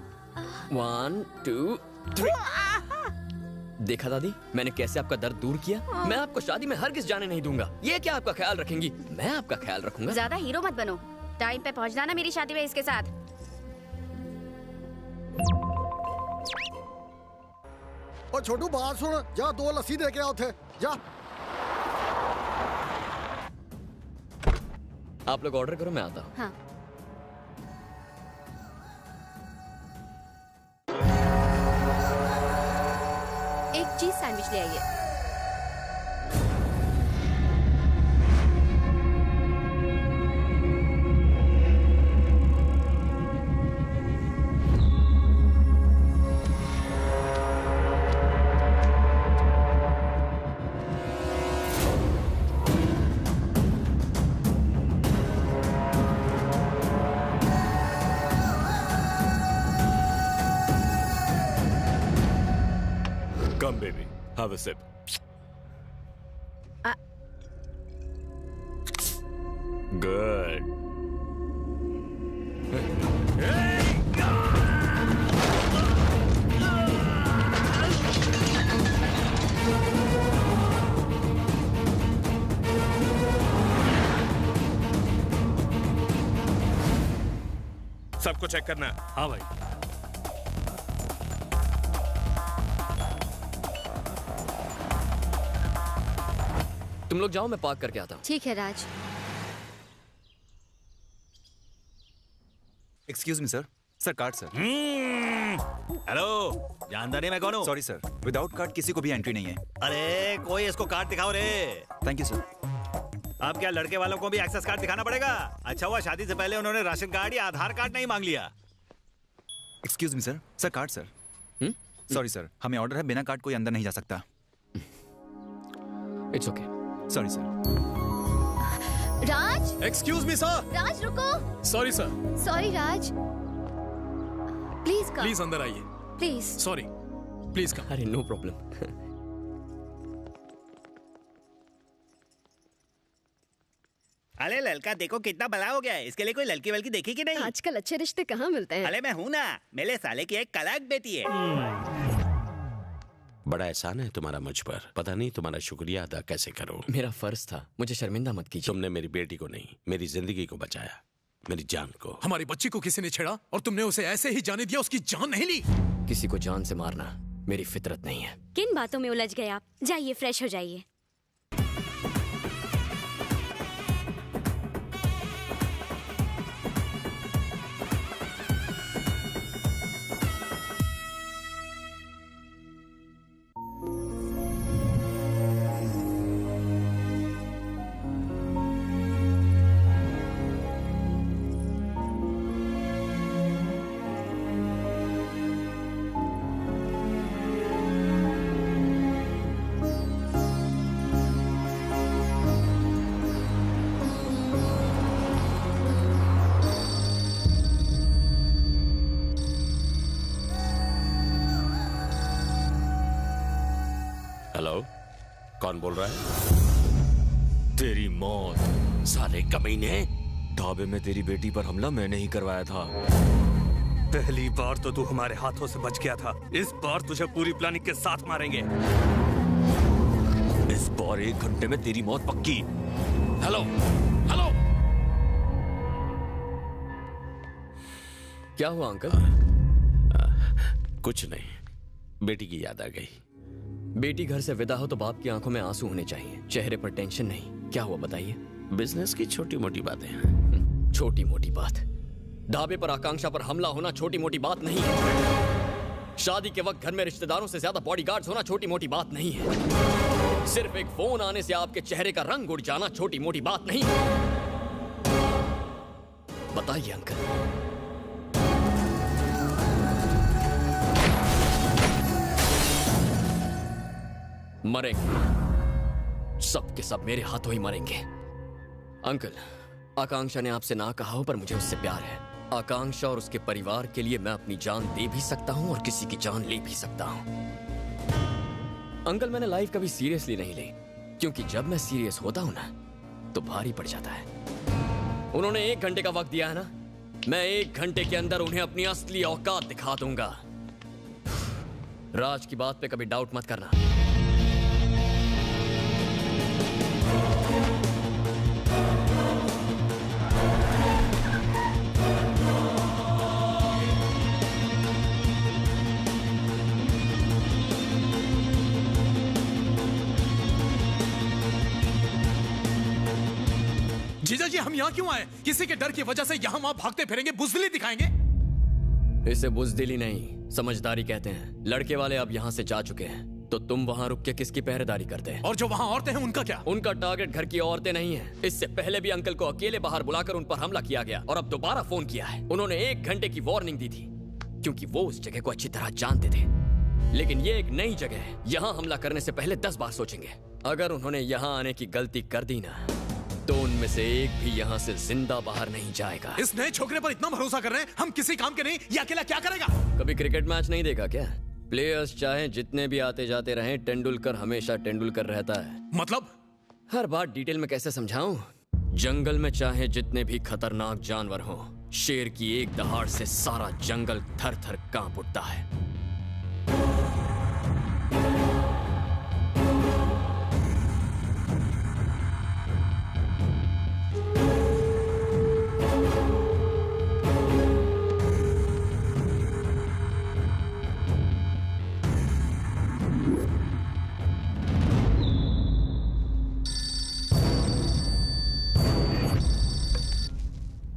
1 2 3। देखा दादी, मैंने कैसे आपका दर्द दूर किया। मैं आपको शादी में हरगिज जाने नहीं दूंगा। ये क्या आपका ख्याल रखेंगी? मैं आपका ख्याल रखूंगा। ज्यादा हीरो मत बनो। टाइम पे पहुंच जाना मेरी शादी में इसके साथ। और छोटू बात सुन, जा 2 लस्सी दे के आओ थे, जा। आप लोग ऑर्डर करो, मैं आता हूँ। हाँ। एक चीज सैंडविच ले आइए। Come, baby. Have a sip. Good. सबको चेक करना। हाँ भाई। तुम लोग जाओ, मैं पार्क करके आता हूँ। ठीक है Raj. Excuse me sir. Sir card sir. Hello, जानदार नहीं मैं कौन हूँ? सॉरी सर, विदाउट कार्ड किसी को भी एंट्री नहीं है। अरे कोई इसको कार्ड दिखाओ रे। Thank you sir. अब क्या लड़के वालों को भी एक्सेस कार्ड दिखाना पड़ेगा? अच्छा हुआ शादी से पहले उन्होंने राशन कार्ड या आधार कार्ड नहीं मांग लिया। Excuse me sir. Sir card sir. Sorry sir, हमें ऑर्डर है, बिना कार्ड कोई अंदर नहीं जा सकता। It's okay. Sorry sir. Raj. Excuse me sir. Raj रुको। Sorry sir. Sorry Raj, please come. Please अंदर आइए। प्लीज। Sorry, please come. अरे नो प्रॉब्लम। अरे लड़का देखो कितना बड़ा हो गया है, इसके लिए कोई लड़की वलकी देखी कि नहीं? आजकल अच्छे रिश्ते कहाँ मिलते हैं? अरे मैं हूँ ना, मेरे साले की एक कलाक बेटी है। बड़ा एहसान है तुम्हारा मुझ पर, पता नहीं तुम्हारा शुक्रिया अदा कैसे करो। मेरा फर्ज था, मुझे शर्मिंदा मत कीजिए। तुमने मेरी बेटी को नहीं, मेरी जिंदगी को बचाया, मेरी जान को। हमारी बच्ची को किसी ने छेड़ा और तुमने उसे ऐसे ही जाने दिया, उसकी जान नहीं ली। किसी को जान से मारना मेरी फितरत नहीं है। किन बातों में उलझ गए आप? जाइए फ्रेश हो जाइए। कौन बोल रहा है? तेरी मौत। साले कमीने। ढाबे में तेरी बेटी पर हमला मैंने ही करवाया था। पहली बार तो तू हमारे हाथों से बच गया था, इस बार तुझे पूरी प्लानिंग के साथ मारेंगे। इस बार 1 घंटे में तेरी मौत पक्की। Hello hello. क्या हुआ अंकल? कुछ नहीं, बेटी की याद आ गई। बेटी घर से विदा हो तो बाप की आंखों में आंसू होने चाहिए, चेहरे पर टेंशन नहीं। क्या हुआ बताइए? बिजनेस की छोटी मोटी बातें हैं। छोटी मोटी बात? ढाबे पर आकांक्षा पर हमला होना छोटी मोटी बात नहीं है। शादी के वक्त घर में रिश्तेदारों से ज्यादा बॉडीगार्ड्स होना छोटी मोटी बात नहीं है। सिर्फ एक फोन आने से आपके चेहरे का रंग उड़ जाना छोटी मोटी बात नहीं है। बताइए अंकल। मरेंगे, सब के सब मेरे हाथों ही मरेंगे। अंकल, आकांक्षा ने आपसे ना कहा हो पर मुझे उससे प्यार है। आकांक्षा और उसके परिवार के लिए मैं अपनी जान दे भी सकता हूं और किसी की जान ले भी सकता हूं। अंकल, मैंने लाइफ कभी सीरियसली नहीं ली, क्योंकि जब मैं सीरियस होता हूं ना तो भारी पड़ जाता है। उन्होंने 1 घंटे का वक्त दिया है ना, मैं 1 घंटे के अंदर उन्हें अपनी असली औकात दिखा दूंगा। राज की बात पे कभी डाउट मत करना। जीजा जी, हम यहाँ क्यों आए? किसी के डर की वजह से यहाँ वहाँ भागते फिरेंगे, बुज़दिली दिखाएंगे? इसे बुज़दिली नहीं, समझदारी कहते हैं। लड़के वाले अब यहाँ से जा चुके हैं, तो तुम वहाँ रुक के किसकी पहरेदारी करते हैं? और जो वहाँ औरतें हैं उनका क्या? उनका टारगेट घर की औरतें नहीं है। इससे पहले भी अंकल को अकेले बाहर बुलाकर उन पर हमला किया गया और अब दोबारा फोन किया है। उन्होंने 1 घंटे की वार्निंग दी थी, क्योंकि वो उस जगह को अच्छी तरह जानते थे। लेकिन ये एक नई जगह है, यहाँ हमला करने से पहले 10 बार सोचेंगे। अगर उन्होंने यहाँ आने की गलती कर दी ना, तो उनमें से एक भी यहाँ से जिंदा बाहर नहीं जाएगा। इस नए छोकरे पर इतना भरोसा कर रहे हैं, हम किसी काम के नहीं। ये अकेला क्या करेगा? कभी क्रिकेट मैच नहीं देखा क्या? प्लेयर्स चाहे जितने भी आते जाते रहें, तेंदुलकर हमेशा तेंदुलकर रहता है। मतलब? हर बात डिटेल में कैसे समझाऊं? जंगल में चाहे जितने भी खतरनाक जानवर हों, शेर की एक दहाड़ से सारा जंगल थर थर कांप उठता है।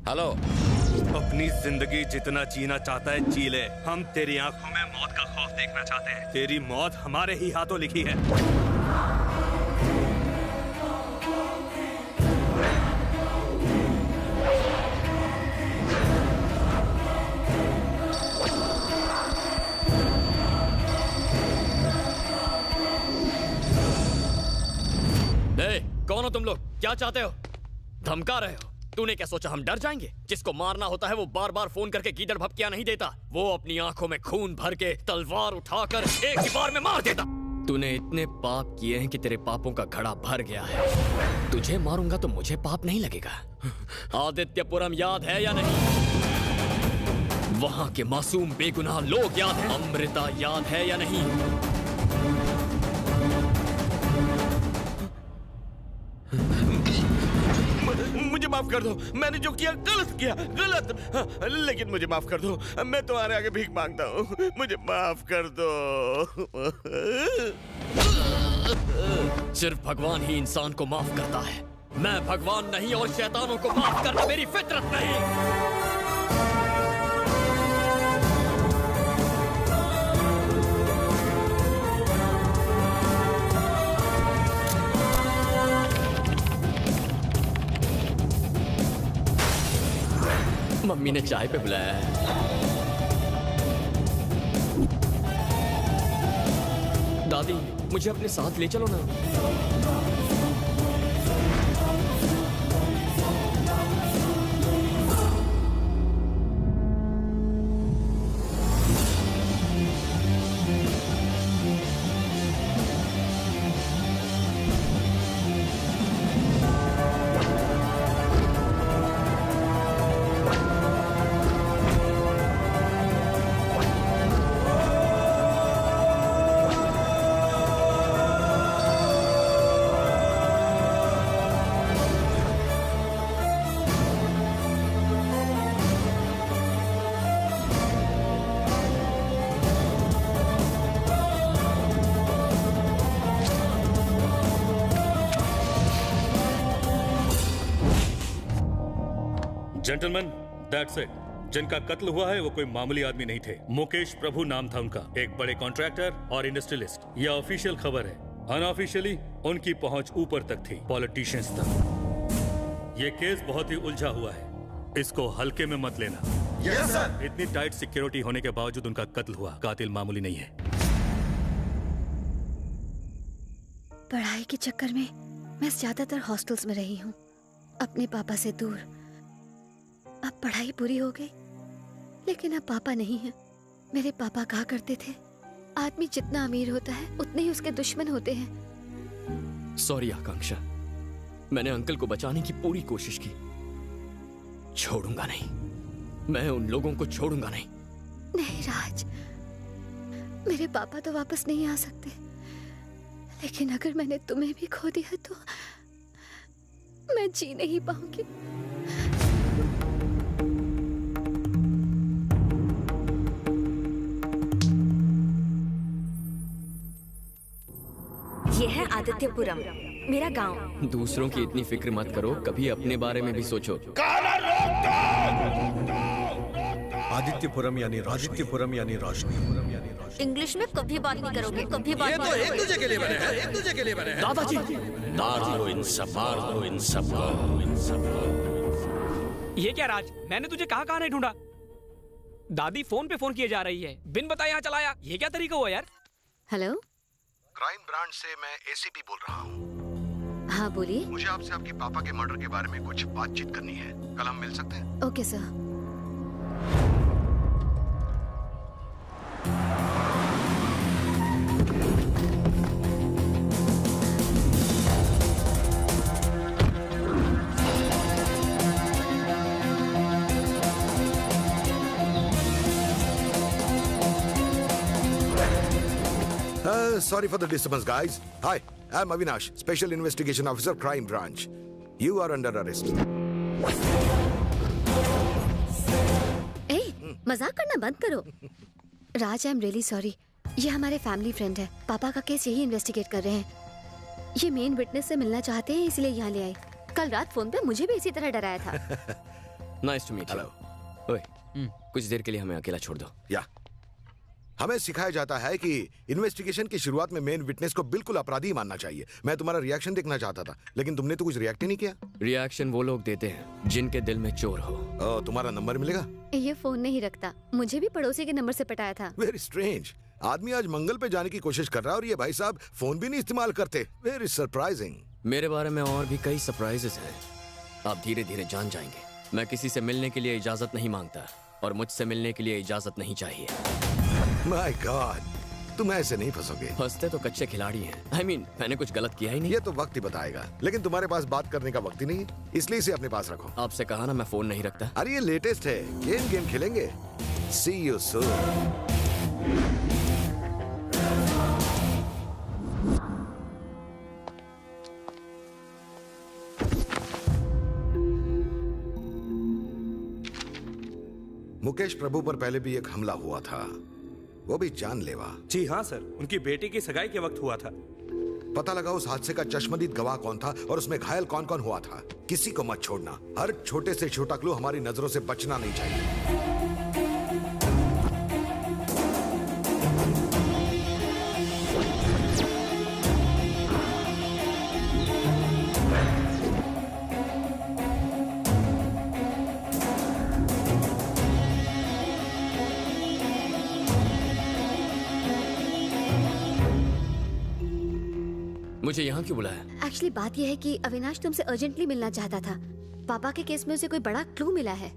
हेलो। अपनी जिंदगी जितना जीना चाहता है जी ले। हम तेरी आंखों में मौत का खौफ देखना चाहते हैं। तेरी मौत हमारे ही हाथों लिखी है। कौन हो तुम लोग? क्या चाहते हो? धमका रहे हो? तूने क्या सोचा हम डर जाएंगे? जिसको मारना होता है वो बार बार फोन करके गीदड़ भपकिया नहीं देता, वो अपनी आंखों में खून भर के तलवार उठाकर एक ही बार में मार देता। तूने इतने पाप किए हैं कि तेरे पापों का घड़ा भर गया है। तुझे मारूंगा तो मुझे पाप नहीं लगेगा। आदित्यपुरम याद है या नहीं? वहां के मासूम बेगुनाह लोग याद है? अमृता याद है या नहीं? मुझे माफ कर दो, मैंने जो किया गलत किया, गलत। लेकिन मुझे माफ कर दो, मैं तुम्हारे आगे भीख मांगता हूँ, मुझे माफ कर दो। सिर्फ भगवान ही इंसान को माफ करता है। मैं भगवान नहीं और शैतानों को माफ करना मेरी फितरत नहीं। मम्मी ने चाय पे बुलाया है। दादी, मुझे अपने साथ ले चलो ना। Gentleman, that's it. जिनका कत्ल हुआ है वो कोई मामूली आदमी नहीं थे। मुकेश प्रभु नाम था उनका, एक बड़े कॉन्ट्रैक्टर और इंडस्ट्रियलिस्ट। यह ऑफिशियल खबर है। अनऑफिशियली उनकी पहुंच ऊपर तक थी, पॉलिटिशियंस तक। ये केस बहुत ही उलझा हुआ है, इसको हल्के में मत लेना। Yes sir. इतनी टाइट सिक्योरिटी होने के बावजूद उनका कत्ल हुआ। कातिल मामूली नहीं है। पढ़ाई के चक्कर में मैं ज्यादातर हॉस्टल्स में रही हूँ, अपने पापा से दूर। अब पढ़ाई पूरी हो गई, लेकिन अब पापा नहीं है। मेरे पापा कहा करते थे, आदमी जितना अमीर होता है उतने ही उसके दुश्मन होते हैं। सॉरी आकांक्षा, मैंने अंकल को बचाने की पूरी कोशिश की। छोड़ूंगा नहीं, मैं उन लोगों को छोड़ूंगा नहीं। नहीं राज, मेरे पापा तो वापस नहीं आ सकते, लेकिन अगर मैंने तुम्हें भी खो दिया तो मैं जी नहीं पाऊंगी। ये है आदित्यपुरम, मेरा गांव। दूसरों की इतनी फिक्र मत करो, कभी अपने बारे में भी सोचो। आदित्यपुरम यानी रोशनी। इंग्लिश में कभी बात नहीं करोगे, कभी बात ये तो एक दूसरे के लिए बने हैं, एक दूसरे के लिए बने हैं। दादाजी, मार लो इन सबको। ये क्या राज, मैंने तुझे कहाँ नहीं ढूंढा। दादी फोन पे फोन किए जा रही है, बिन बताए यहाँ चलाया। ये क्या तरीका हुआ यार। हेलो, क्राइम ब्रांच से मैं एसीपी बोल रहा हूँ। हाँ बोलिए। मुझे आपसे आपके पापा के मर्डर के बारे में कुछ बातचीत करनी है। कल हम मिल सकते हैं? Okay sir. Sorry for the disturbance, guys. Hi, I'm Avinash, Special Investigation Officer, Crime Branch. You are under arrest. मजाक करना बंद करो। राज, आई एम रियली सॉरी। ये हमारे फैमिली फ्रेंड है, पापा का केस यही इन्वेस्टिगेट कर रहे हैं। ये मेन विटनेस से मिलना चाहते हैं, इसलिए यहाँ ले आए। कल रात फोन पे मुझे भी इसी तरह डराया था। Nice to meet you. ओए, कुछ देर के लिए हमें अकेला छोड़ दो। या हमें सिखाया जाता है कि इन्वेस्टिगेशन की शुरुआत में मेन विटनेस को बिल्कुल अपराधी मानना चाहिए। मैं तुम्हारा रिएक्शन देखना चाहता था, लेकिन तुमने तो कुछ रिएक्ट ही नहीं किया। रिएक्शन वो लोग देते हैं जिनके दिल में चोर हो। तुम्हारा नंबर मिलेगा? ये फोन नहीं रखता, मुझे भी पड़ोसी के नंबर से पटाया था। Very strange. आदमी आज मंगल पे जाने की कोशिश कर रहा है और ये भाई साहब फोन भी नहीं इस्तेमाल करते। Very surprising. मेरे बारे में और भी कई सरप्राइजेस हैं, आप धीरे धीरे जान जाएंगे। मैं किसी से मिलने के लिए इजाजत नहीं मांगता और मुझसे मिलने के लिए इजाजत नहीं चाहिए। माय गॉड, तुम ऐसे नहीं फंसोगे। फंसते तो कच्चे खिलाड़ी हैं। I mean, मैंने कुछ गलत किया ही नहीं। ये तो वक्त ही बताएगा, लेकिन तुम्हारे पास बात करने का वक्त ही नहीं, इसलिए इसे अपने पास रखो। आपसे कहा ना मैं फोन नहीं रखता। अरे ये लेटेस्ट है, गेम खेलेंगे। See you soon. मुकेश प्रभु पर पहले भी एक हमला हुआ था, वो भी जानलेवा। जी हाँ सर, उनकी बेटी की सगाई के वक्त हुआ था। पता लगा उस हादसे का चश्मदीद गवाह कौन था और उसमें घायल कौन कौन हुआ था। किसी को मत छोड़ना, हर छोटे से छोटा क्लू हमारी नजरों से बचना नहीं चाहिए। मुझे यहाँ क्यों बुलाया? एक्चुअली बात यह है कि अविनाश तुमसे अर्जेंटली मिलना चाहता था। पापा के केस में उसे कोई बड़ा क्लू मिला है।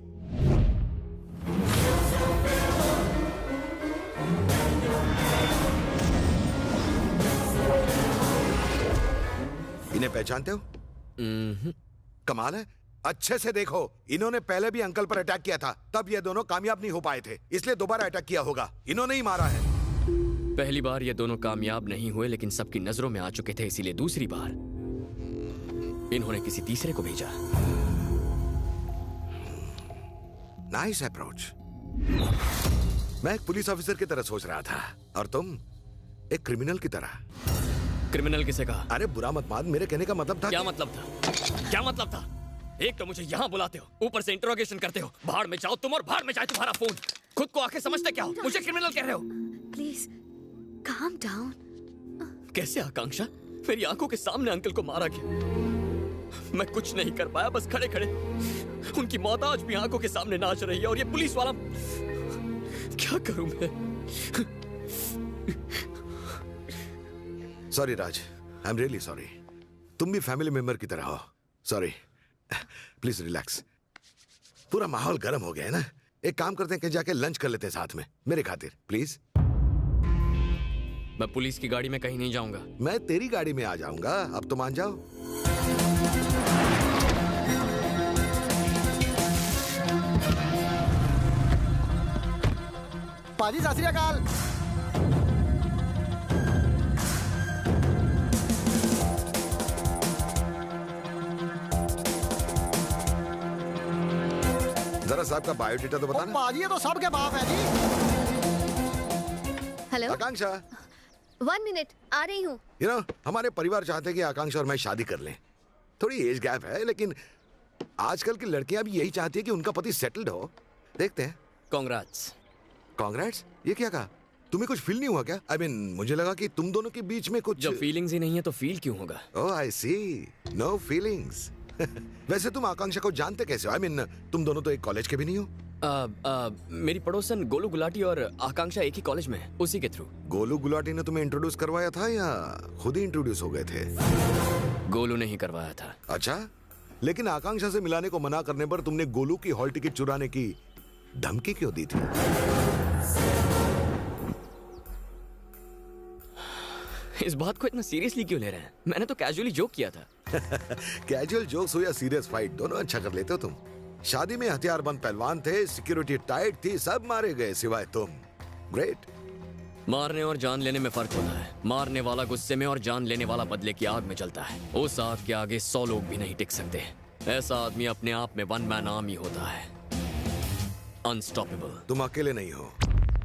इन्हें पहचानते हो? कमाल है, अच्छे से देखो। इन्होंने पहले भी अंकल पर अटैक किया था, तब ये दोनों कामयाब नहीं हो पाए थे, इसलिए दोबारा अटैक किया होगा। इन्होंने ही मारा है। पहली बार ये दोनों कामयाब नहीं हुए, लेकिन सबकी नजरों में आ चुके थे, इसीलिए दूसरी बार इन्होंने किसी तीसरे को भेजा। Nice approach. मैं एक पुलिस ऑफिसर की तरह सोच रहा था और तुम एक क्रिमिनल की तरह। क्रिमिनल किसे कहा? अरे बुरा मत मान, मेरे कहने का मतलब था। क्या मतलब था? क्या मतलब था? एक तो मुझे यहाँ बुलाते हो, ऊपर से इंटरोगेशन करते हो। भाड़ में जाओ तुम और भाड़ में जाए तुम्हारा फोन। खुद को आके समझते क्या हो? मुझे क्रिमिनल कह रहे हो? Please calm down. कैसे आकांक्षा? मेरी आंखों के सामने अंकल को मारा गया। मैं कुछ नहीं कर पाया, बस खड़े खड़े उनकी मौत आज भी आंखों के सामने नाच रही है। और ये पुलिस वाला, क्या करूं मैं? Sorry Raj, I am really sorry. तुम भी फैमिली मेंबर की तरह हो। Sorry, please relax. पूरा माहौल गर्म हो गया है ना। एक काम करते हैं कि जाके लंच कर लेते हैं साथ में, मेरे खातिर प्लीज। मैं पुलिस की गाड़ी में कहीं नहीं जाऊंगा। मैं तेरी गाड़ी में आ जाऊंगा, अब तो मान जाओ। पाजी सत श्री अकाल। जरा साहब का बायोडेटा तो बताना। पाजी ये तो सबके बाप है जी। हेलो आकांक्षा, 1 मिनट आ रही हूँ। यू नो हमारे परिवार चाहते हैं कि आकांक्षा और मैं शादी कर लें। थोड़ी एज गैप है, लेकिन आजकल की लड़कियां भी यही चाहती है कि उनका पति सेटल्ड हो। देखते हैं। कांग्रेट्स। कांग्रेट्स? ये क्या कहा? तुम्हें कुछ फील नहीं हुआ क्या? I mean, मुझे लगा कि तुम दोनों के बीच में कुछ। जब फीलिंग्स ही नहीं है तो फील क्यों होगा? ओह आई सी, नो फीलिंग्स। वैसे तुम आकांक्षा को जानते कैसे हो? I mean, तुम दोनों तो एक कॉलेज के भी नहीं हो। मेरी पड़ोसन गोलू गुलाटी और आकांक्षा एक ही कॉलेज में है, उसी के थ्रू। गोलू गुलाटी ने तुम्हें इंट्रोड्यूस करवाया था या खुद ही इंट्रोड्यूस हो गए थे? गोलू ने ही करवाया था। अच्छा, लेकिन आकांक्षा से मिलाने को मना करने पर तुमने गोलू की हॉल टिकट चुराने की धमकी क्यों दी थी? इस बात को इतना सीरियसली क्यों ले रहे हैं? मैंने तो कैजुअली जोक किया था। कैजुअल जोक्स हो या सीरियस फाइट, दोनों अच्छा कर लेते हो तुम। शादी में हथियारबंद पहलवान थे, सिक्योरिटी टाइट थी, सब मारे गए सिवाय तुम। ग्रेट। मारने और जान लेने में फर्क होता है। मारने वाला गुस्से में और जान लेने वाला बदले की आग में जलता है। उस आग के आगे 100 लोग भी नहीं टिक सकते। ऐसा आदमी अपने आप में वन मैन आर्मी होता है, अनस्टॉपेबल। तुम अकेले नहीं हो,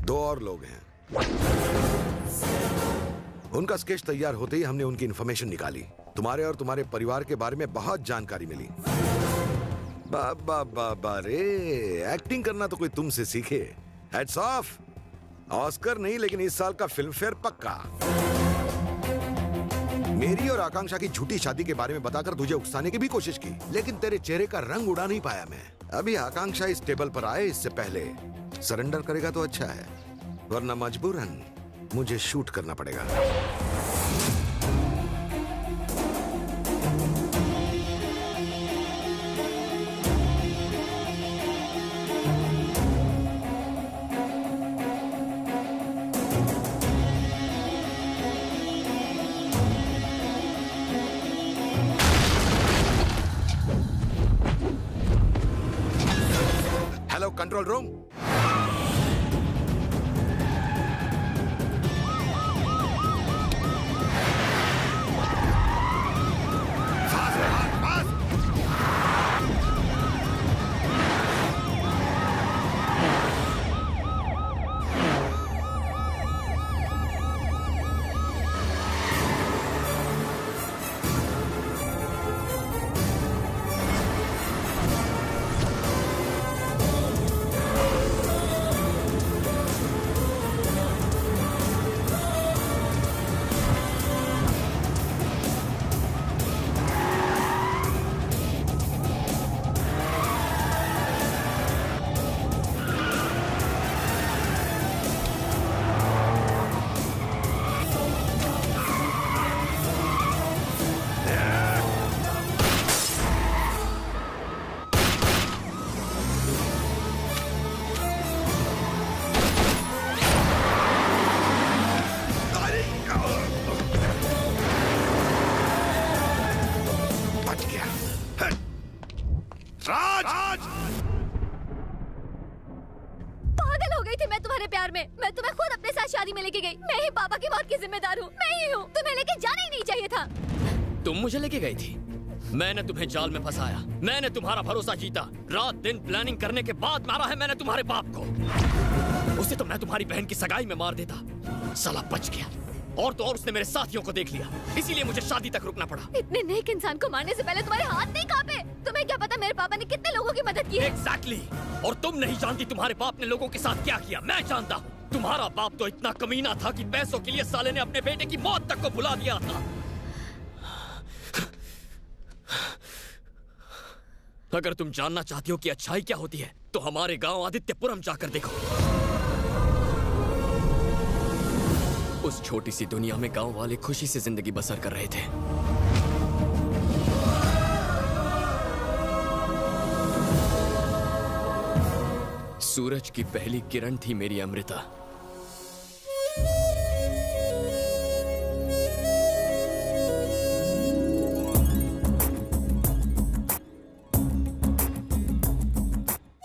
2 और लोग हैं। उनका स्केच तैयार होते ही हमने उनकी इंफॉर्मेशन निकाली। तुम्हारे और तुम्हारे परिवार के बारे में बहुत जानकारी मिली। बाबा बाबा रे, एक्टिंग करना तो कोई तुमसे सीखे। Hats off. ऑस्कर नहीं, लेकिन इस साल का फिल्म फेयर पक्का। मेरी और आकांक्षा की झूठी शादी के बारे में बताकर तुझे उकसाने की भी कोशिश की, लेकिन तेरे चेहरे का रंग उड़ा नहीं पाया मैं। अभी आकांक्षा इस टेबल पर आए इससे पहले सरेंडर करेगा तो अच्छा है, वरना मजबूरन मुझे शूट करना पड़ेगा। Hello control room. मैं तुम्हें खुद अपने साथ शादी में लेके गई। मैं ही पापा की मौत की जिम्मेदार हूँ। मैं ही हूँ। तुम्हें लेके जाना ही नहीं चाहिए था। तुम मुझे लेके गई थी, मैंने तुम्हें जाल में फंसाया, मैंने तुम्हारा भरोसा जीता। रात दिन प्लानिंग करने के बाद मारा है मैंने तुम्हारे बाप को। उसे तो मैं तुम्हारी बहन की सगाई में मार देता, साला बच गया। और तो और उसने मेरे साथियों को देख लिया, इसीलिए मुझे शादी तक रुकना पड़ा। इतने नेक इंसान को मारने से पहले तुम्हारे हाथ नहीं कांपे? तुम्हें क्या पता मेरे पापा ने कितने लोगों की मदद की है? Exactly. और तुम नहीं जानती तुम्हारे बाप ने लोगों के साथ क्या किया। मैं जानता हूँ। तुम्हारा बाप तो इतना कमीना था कि पैसों के लिए साले ने अपने बेटे की मौत तक को भुला दिया था। अगर तुम जानना चाहती हो कि अच्छाई क्या होती है तो हमारे गांव आदित्यपुरम जाकर देखो। उस छोटी सी दुनिया में गांव वाले खुशी से जिंदगी बसर कर रहे थे। सूरज की पहली किरण थी मेरी अमृता।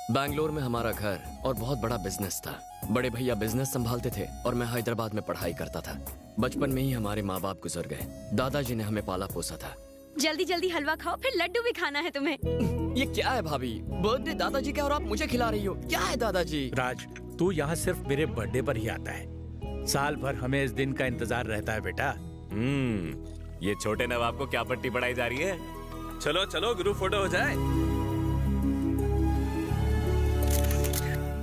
बैंगलोर में हमारा घर और बहुत बड़ा बिजनेस था। बड़े भैया बिजनेस संभालते थे और मैं हैदराबाद में पढ़ाई करता था। बचपन में ही हमारे माँ बाप गुजर गए। दादाजी ने हमें पाला पोसा था। जल्दी जल्दी हलवा खाओ, फिर लड्डू भी खाना है तुम्हें। ये क्या है भाभी? बर्थडे दादाजी का और आप मुझे खिला रही हो? क्या है दादाजी? राज, तू यहाँ सिर्फ मेरे बर्थडे पर ही आता है। साल भर हमें इस दिन का इंतजार रहता है बेटा। ये छोटे नवाब को क्या पट्टी पढ़ाई जा रही है? चलो चलो ग्रुप फोटो हो जाए।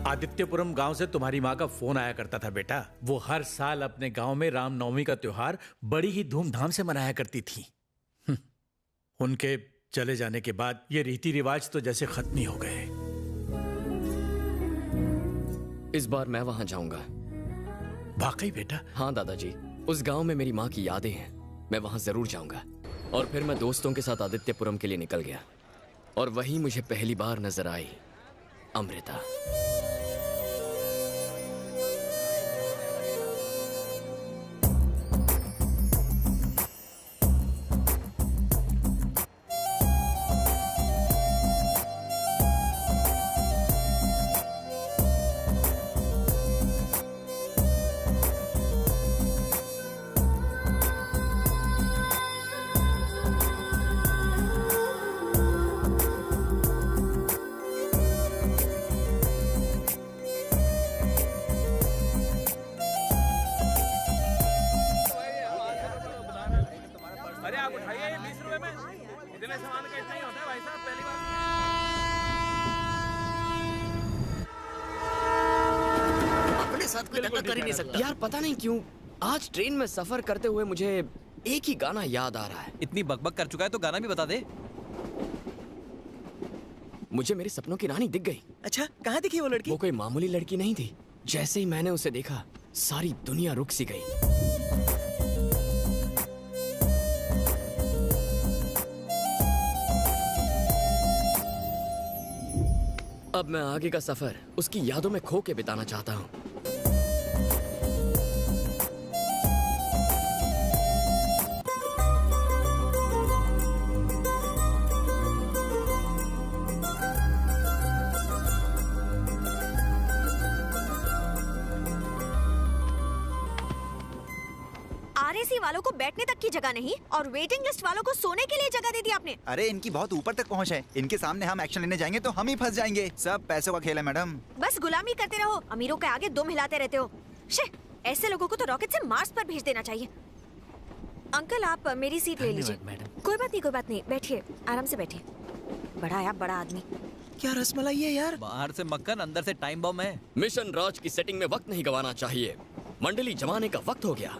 आदित्यपुरम गांव से तुम्हारी माँ का फोन आया करता था बेटा। वो हर साल अपने गांव में रामनवमी का त्योहार बड़ी ही धूमधाम से मनाया करती थी। उनके चले जाने के बाद ये रीति रिवाज तो जैसे खत्म ही हो गए। इस बार मैं वहां जाऊंगा। वाकई बेटा? हाँ दादाजी, उस गांव में मेरी माँ की यादें हैं। मैं वहां जरूर जाऊंगा। और फिर मैं दोस्तों के साथ आदित्यपुरम के लिए निकल गया और वहीं मुझे पहली बार नजर आई अमृता। यार पता नहीं क्यों आज ट्रेन में सफर करते हुए मुझे एक ही गाना याद आ रहा है। इतनी बकबक कर चुका है तो गाना भी बता दे। मुझे मेरे सपनों की रानी दिख गई। अच्छा, कहाँ दिखी वो लड़की? वो कोई मामूली लड़की नहीं थी। जैसे ही मैंने उसे देखा सारी दुनिया रुक सी गई। अब मैं आगे का सफर उसकी यादों में खो के बिताना चाहता हूँ। आरएसी वालों को बैठने तक की जगह नहीं और वेटिंग लिस्ट वालों को सोने के लिए जगह दे दी आपने। अरे इनकी बहुत ऊपर तक पहुंच है। इनके सामने हम एक्शन लेने जाएंगे तो हम ही फंस जाएंगे। सब पैसों का खेल है मैडम। बस गुलामी करते रहो, अमीरों के आगे दुम हिलाते रहते हो। ऐसे लोगों को तो रॉकेट से मार्स पर भेज देना चाहिए। अंकल आप मेरी सीट ले लीजिए। कोई बात नहीं, बैठिए, आराम से बैठिए। बड़ा है आप, बड़ा आदमी। क्या रसमलाई है यार? बाहर से मक्खन, अंदर से टाइम बम है। मिशन राज की सेटिंग में वक्त नहीं गवाना चाहिए। मंडली जमाने का वक्त हो गया।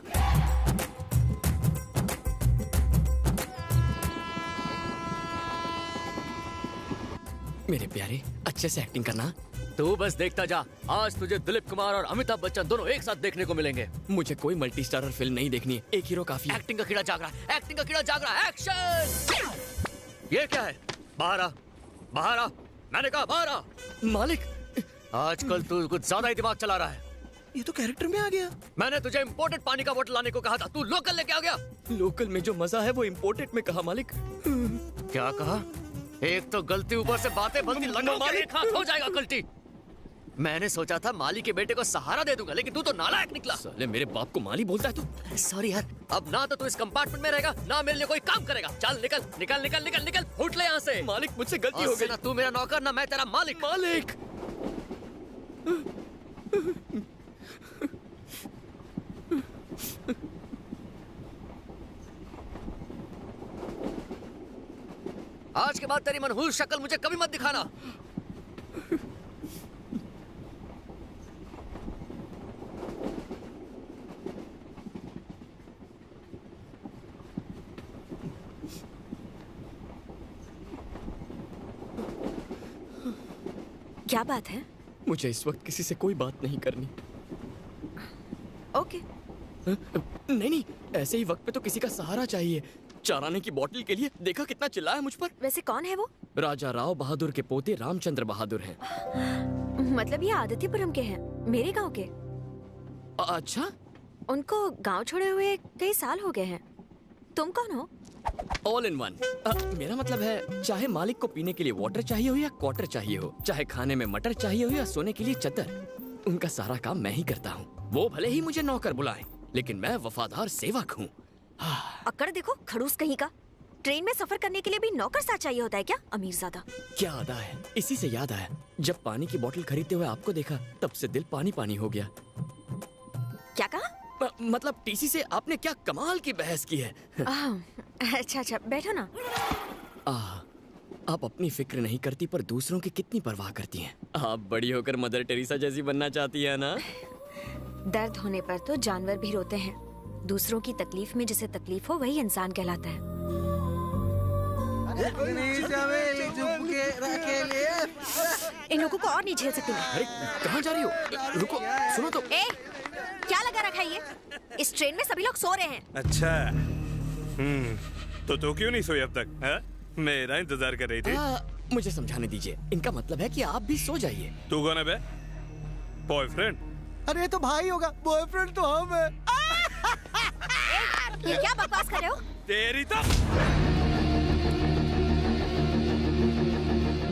मेरे प्यारे, अच्छे से एक्टिंग करना। तू बस देखता जा, आज तुझे दिलीप कुमार और अमिताभ बच्चन दोनों एक साथ देखने को मिलेंगे। मुझे कोई मल्टी स्टारर फिल्म नहीं देखनी है, एक हीरो काफी है। एक्टिंग का कीड़ा जाग रहा है, एक्टिंग का कीड़ा जाग रहा है। एक्शन! ये क्या है? बाहर आ, बाहर आ, मैंने कहा बाहर आ। मालिक, आजकल तू कुछ ज्यादा ही दिमाग चला रहा है। ये तो कैरेक्टर में आ गया। मैंने तुझे इम्पोर्टेड पानी का बोतल लाने को कहा था, तू लोकल लेके आ गया। लोकल में जो मजा है वो इम्पोर्टेड में कहा मालिक। क्या कहा? एक तो गलती ऊपर से बातें बनती, लगा मालिक हाथ हो जाएगा गलती। मैंने सोचा था माली के बेटे को सहारा दे दूंगा, लेकिन तू तो नालायक निकला। साले मेरे बाप को माली बोलता है तू। सॉरी यार, अब ना तो तू इस कंपार्टमेंट में रहेगा, ना मेरे लिए कोई काम करेगा। चल निकल निकल निकल निकल निकल, फूट ले यहाँ से। मालिक मुझसे गलती हो गई। ना तू मेरा नौकर, ना मैं तेरा मालिक। मालिक आज के बाद तेरी मनहूस शक्ल मुझे कभी मत दिखाना। क्या बात है? मुझे इस वक्त किसी से कोई बात नहीं करनी। ओके। नहीं नहीं, ऐसे ही वक्त पे तो किसी का सहारा चाहिए। चाराने की बोतल के लिए देखा कितना चिल्लाया मुझ पर। वैसे कौन है वो? राजा राव बहादुर के पोते रामचंद्र बहादुर हैं। मतलब ये आदित्यपुरम के हैं, मेरे गांव के। अच्छा। उनको गांव छोड़े हुए कई साल हो गए हैं। तुम कौन हो? All in one. मेरा मतलब है, चाहे मालिक को पीने के लिए वाटर चाहिए हो या क्वार्टर चाहिए हो, चाहे खाने में मटर चाहिए हो या सोने के लिए चद्दर, उनका सारा काम मैं ही करता हूँ। वो भले ही मुझे नौकर बुलाएं, लेकिन मैं वफादार सेवक हूँ। अकड़ देखो, खड़ूस कहीं का। ट्रेन में सफर करने के लिए भी नौकर साथ चाहिए होता है क्या, अमीरजादा? क्या अदा है। इसी से याद आया, जब पानी की बोतल खरीदते हुए आपको देखा, तब से दिल पानी पानी हो गया। क्या कहा? मतलब टीसी से आपने क्या कमाल की बहस की है। अच्छा अच्छा, बैठो ना। आप अपनी फिक्र नहीं करती पर दूसरों की कितनी परवाह करती हैं। आप बड़ी होकर मदर टेरेसा जैसी बनना चाहती है ना? दर्द होने पर तो जानवर भी रोते हैं। दूसरों की तकलीफ में जिसे तकलीफ हो वही इंसान कहलाता है। इन लोगों को और नहीं झेल सकती मैं। अरे कहाँ जा रही हो? रुको, सुनो तो। क्या लगा रखा है ये? इस ट्रेन में सभी लोग सो रहे हैं। अच्छा। तो क्यों नहीं सोई अब तक? हा? मेरा इंतजार कर रही थी। मुझे समझाने दीजिए। इनका मतलब है कि आप भी सो जाइए। तू कौन है बे? बॉयफ्रेंड? अरे तो भाई होगा, बॉयफ्रेंड तो हम है। ये क्या बकवास कर रहे हो? तेरी तो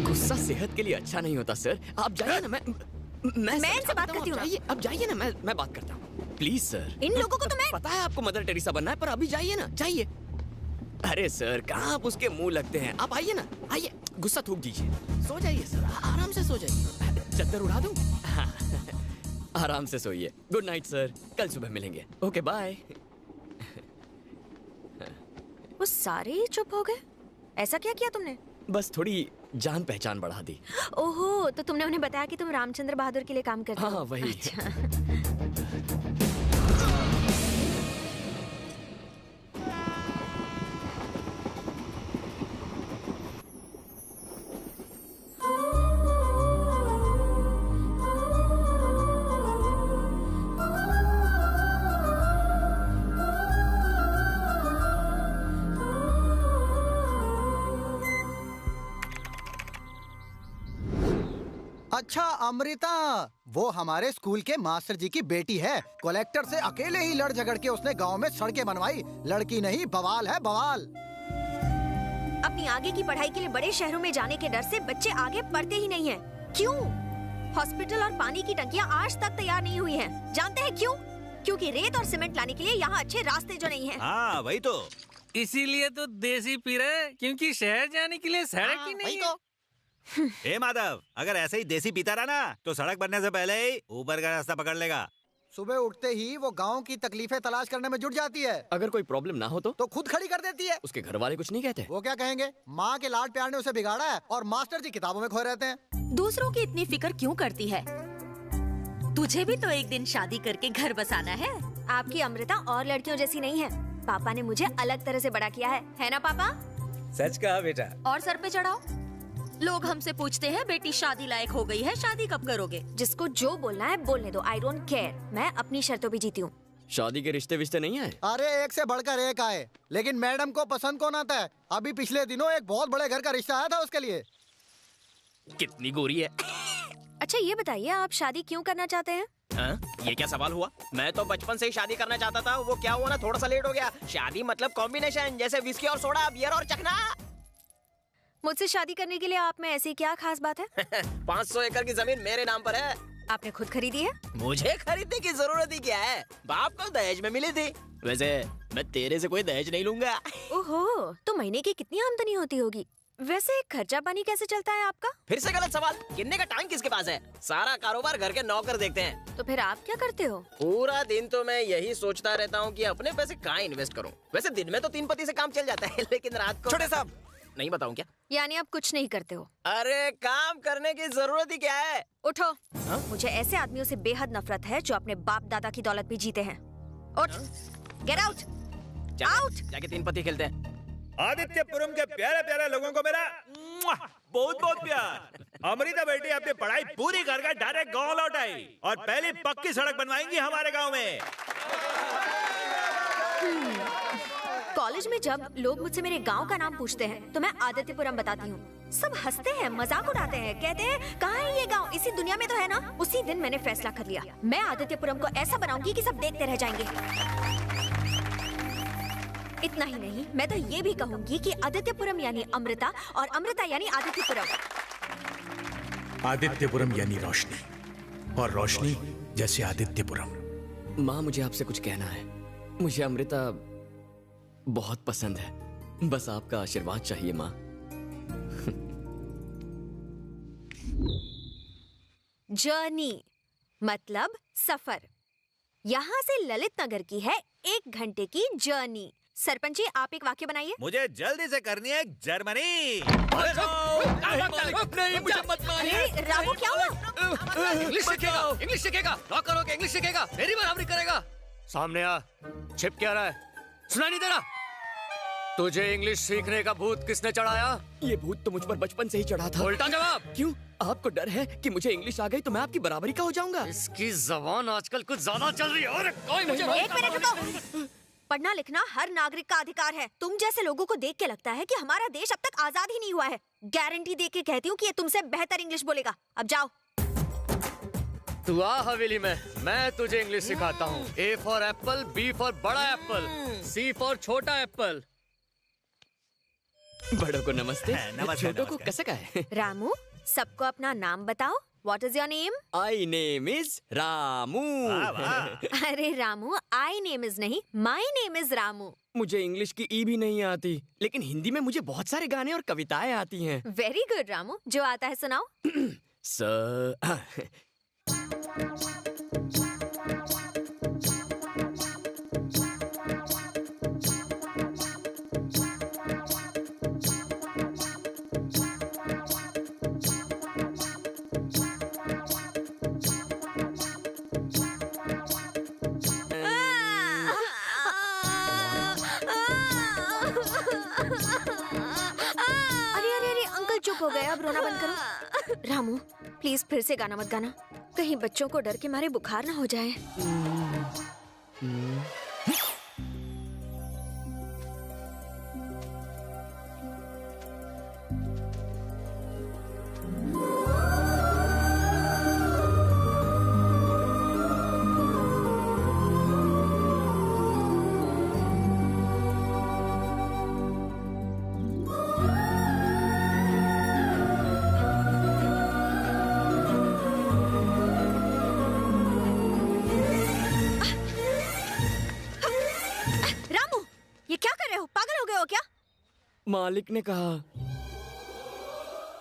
गुस्सा सेहत के लिए अच्छा नहीं होता सर। आप जाइए ना, मैं इनसे बात करती हूँ। अब जाइए ना, मैं बात करता हूँ। Please sir. इन लोगों को तो मैं पता है आपको मदर टेरेसा बनना है, पर अभी जाइए ना, जाइए। अरे सर, कहाँ आप उसके मुंह लगते हैं। आप आइए ना, आइए। गुस्सा थूक दीजिए। सो जाइए सर, आराम से सो जाइए। चद्दर उड़ा दूं? आराम से सोइए। गुड नाइट सर, कल सुबह मिलेंगे। Okay bye. वो सारे ही चुप हो गए। ऐसा क्या किया तुमने? बस थोड़ी जान पहचान बढ़ा दी। ओहो, तो तुमने उन्हें बताया कि तुम रामचंद्र बहादुर के लिए काम करते हो? हाँ वही। अच्छा। अच्छा अमृता, वो हमारे स्कूल के मास्टर जी की बेटी है। कलेक्टर से अकेले ही लड़ झगड़ के उसने गांव में सड़कें बनवाई। लड़की नहीं, बवाल है बवाल। अपनी आगे की पढ़ाई के लिए बड़े शहरों में जाने के डर से बच्चे आगे पढ़ते ही नहीं हैं। क्यों? हॉस्पिटल और पानी की टंकियां आज तक तैयार नहीं हुई हैं। जानते हैं क्यों? क्योंकि रेत और सीमेंट लाने के लिए यहाँ अच्छे रास्ते जो नहीं हैं। हाँ वही तो, इसीलिए तो देसी पी रहे, क्योंकि शहर जाने के लिए सड़क ही नहीं है। ए माधव, अगर ऐसे ही देसी पीता रहा ना तो सड़क बनने से पहले ही ऊपर का रास्ता पकड़ लेगा। सुबह उठते ही वो गांव की तकलीफें तलाश करने में जुट जाती है। अगर कोई प्रॉब्लम ना हो तो खुद खड़ी कर देती है। उसके घर वाले कुछ नहीं कहते? वो क्या कहेंगे? माँ के लाड प्यार ने उसे बिगाड़ा है और मास्टर जी किताबों में खोए रहते हैं। दूसरों की इतनी फिक्र क्यों करती है? तुझे भी तो एक दिन शादी करके घर बसाना है। आपकी अमृता और लड़कियों जैसी नहीं है। पापा ने मुझे अलग तरह से बड़ा किया है ना पापा? सच कहा बेटा। और सर पे चढ़ाओ। लोग हमसे पूछते हैं बेटी शादी लायक हो गई है, शादी कब करोगे? जिसको जो बोलना है बोलने दो। I don't care. मैं अपनी शर्तों पे जीती हूँ। शादी के रिश्ते विश्ते नहीं आए? अरे एक से बढ़कर एक आए, लेकिन मैडम को पसंद कौन आता है? अभी पिछले दिनों एक बहुत बड़े घर का रिश्ता आया था उसके लिए। कितनी गोरी है। अच्छा ये बताइए, आप शादी क्यों करना चाहते हैं? ये क्या सवाल हुआ? मैं तो बचपन से ही शादी करना चाहता था। वो क्या हुआ ना, थोड़ा सा लेट हो गया। शादी मतलब कॉम्बिनेशन, जैसे विस्की और सोडा, बियर और चखना। मुझसे शादी करने के लिए आप में ऐसी क्या खास बात है? 500 एकड़ की जमीन मेरे नाम पर है। आपने खुद खरीदी है? मुझे खरीदने की जरूरत ही क्या है? बाप को दहेज में मिली थी। वैसे मैं तेरे से कोई दहेज नहीं लूंगा। ओहो, तो महीने की कितनी आमदनी होती होगी? वैसे खर्चा पानी कैसे चलता है आपका? फिर से गलत सवाल। गिनने का टाइम किसके पास है? सारा कारोबार घर के नौकर देखते हैं। तो फिर आप क्या करते हो? पूरा दिन तो मैं यही सोचता रहता हूँ कि अपने पैसे कहाँ इन्वेस्ट करूँ। वैसे दिन में तो 3 पति से काम चल जाता है, लेकिन रात को। छोटे साहब, नहीं बताऊं क्या? यानी आप कुछ नहीं करते हो? अरे काम करने की जरूरत ही क्या है? उठो। मुझे ऐसे आदमियों से बेहद नफरत है जो अपने बाप दादा की दौलत भी जीते हैं। उठ, गेट आउट, आउट। जाके 3 पत्ती खेलते हैं। आदित्यपुरम के प्यारे प्यारे लोगों को मेरा बहुत बहुत प्यार। अमृता बेटी अपनी पढ़ाई पूरी कर डायरेक्ट गाँव लौट आई और पहली पक्की सड़क बनवाएंगी हमारे गाँव में। कॉलेज में जब लोग मुझसे मेरे गांव का नाम पूछते हैं तो मैं आदित्यपुरम बताती हूँ। सब हंसते हैं, मजाक उड़ाते हैं, कहते हैं कहाँ है ये गांव, इसी दुनिया में तो है ना। उसी दिन मैंने फैसला कर लिया, मैं आदित्यपुरम को ऐसा बनाऊंगी कि सब देखते रह जाएंगे। इतना ही नहीं, मैं तो ये भी कहूंगी कि आदित्यपुरम यानी अमृता और अमृता यानी आदित्यपुरम। आदित्यपुरम यानी रोशनी और रोशनी जैसे आदित्यपुरम। माँ, मुझे आपसे कुछ कहना है। मुझे अमृता बहुत पसंद है, बस आपका आशीर्वाद चाहिए माँ। जर्नी मतलब सफर। यहाँ से ललित नगर की है 1 घंटे की जर्नी। सरपंच जी, आप एक वाक्य बनाइए। मुझे जल्दी से करनी है जर्मनी। नहीं, मुझे मत मारिए। अरे रामू, क्या हुआ? इंग्लिश सीखेगा, इंग्लिश सीखेगा, नौकर होके इंग्लिश सीखेगा, मेरी बराबरी करेगा। सामने आ, छिप क्या रहा है? सुनाई नहीं दे रहा? तुझे इंग्लिश सीखने का भूत किसने चढ़ाया? ये भूत तो मुझ पर बचपन से ही चढ़ा था। उल्टा जवाब। क्यों? आपको डर है कि मुझे इंग्लिश आ गई तो मैं आपकी बराबरी का हो जाऊंगा? इसकी जबान आजकल कुछ ज्यादा चल रही है। और कोई मुझे 1 मिनट रुको। पढ़ना लिखना हर नागरिक का अधिकार है। तुम जैसे लोगों को देख के लगता है कि हमारा देश अब तक आजाद ही नहीं हुआ है। गारंटी दे के कहती हूँ कि ये तुमसे बेहतर इंग्लिश बोलेगा। अब जाओ। तू आ हवेली में, मैं तुझे इंग्लिश सिखाता हूँ। A for Apple, B for बड़ा एप्पल, C फॉर छोटा एप्पल। बड़ों को नमस्ते, छोटों को कैसे कहे? रामू, सबको अपना नाम बताओ। What is your name? I name is Ramu. अरे रामू, I name is नहीं, my name is रामू। मुझे इंग्लिश की ई भी नहीं आती, लेकिन हिंदी में मुझे बहुत सारे गाने और कविताएं आती हैं। Very good रामू, जो आता है सुनाओ। हो गया, अब रोना बंद करो। रामू, प्लीज फिर से गाना मत गाना, कहीं बच्चों को डर के मारे बुखार ना हो जाए। मालिक ने कहा।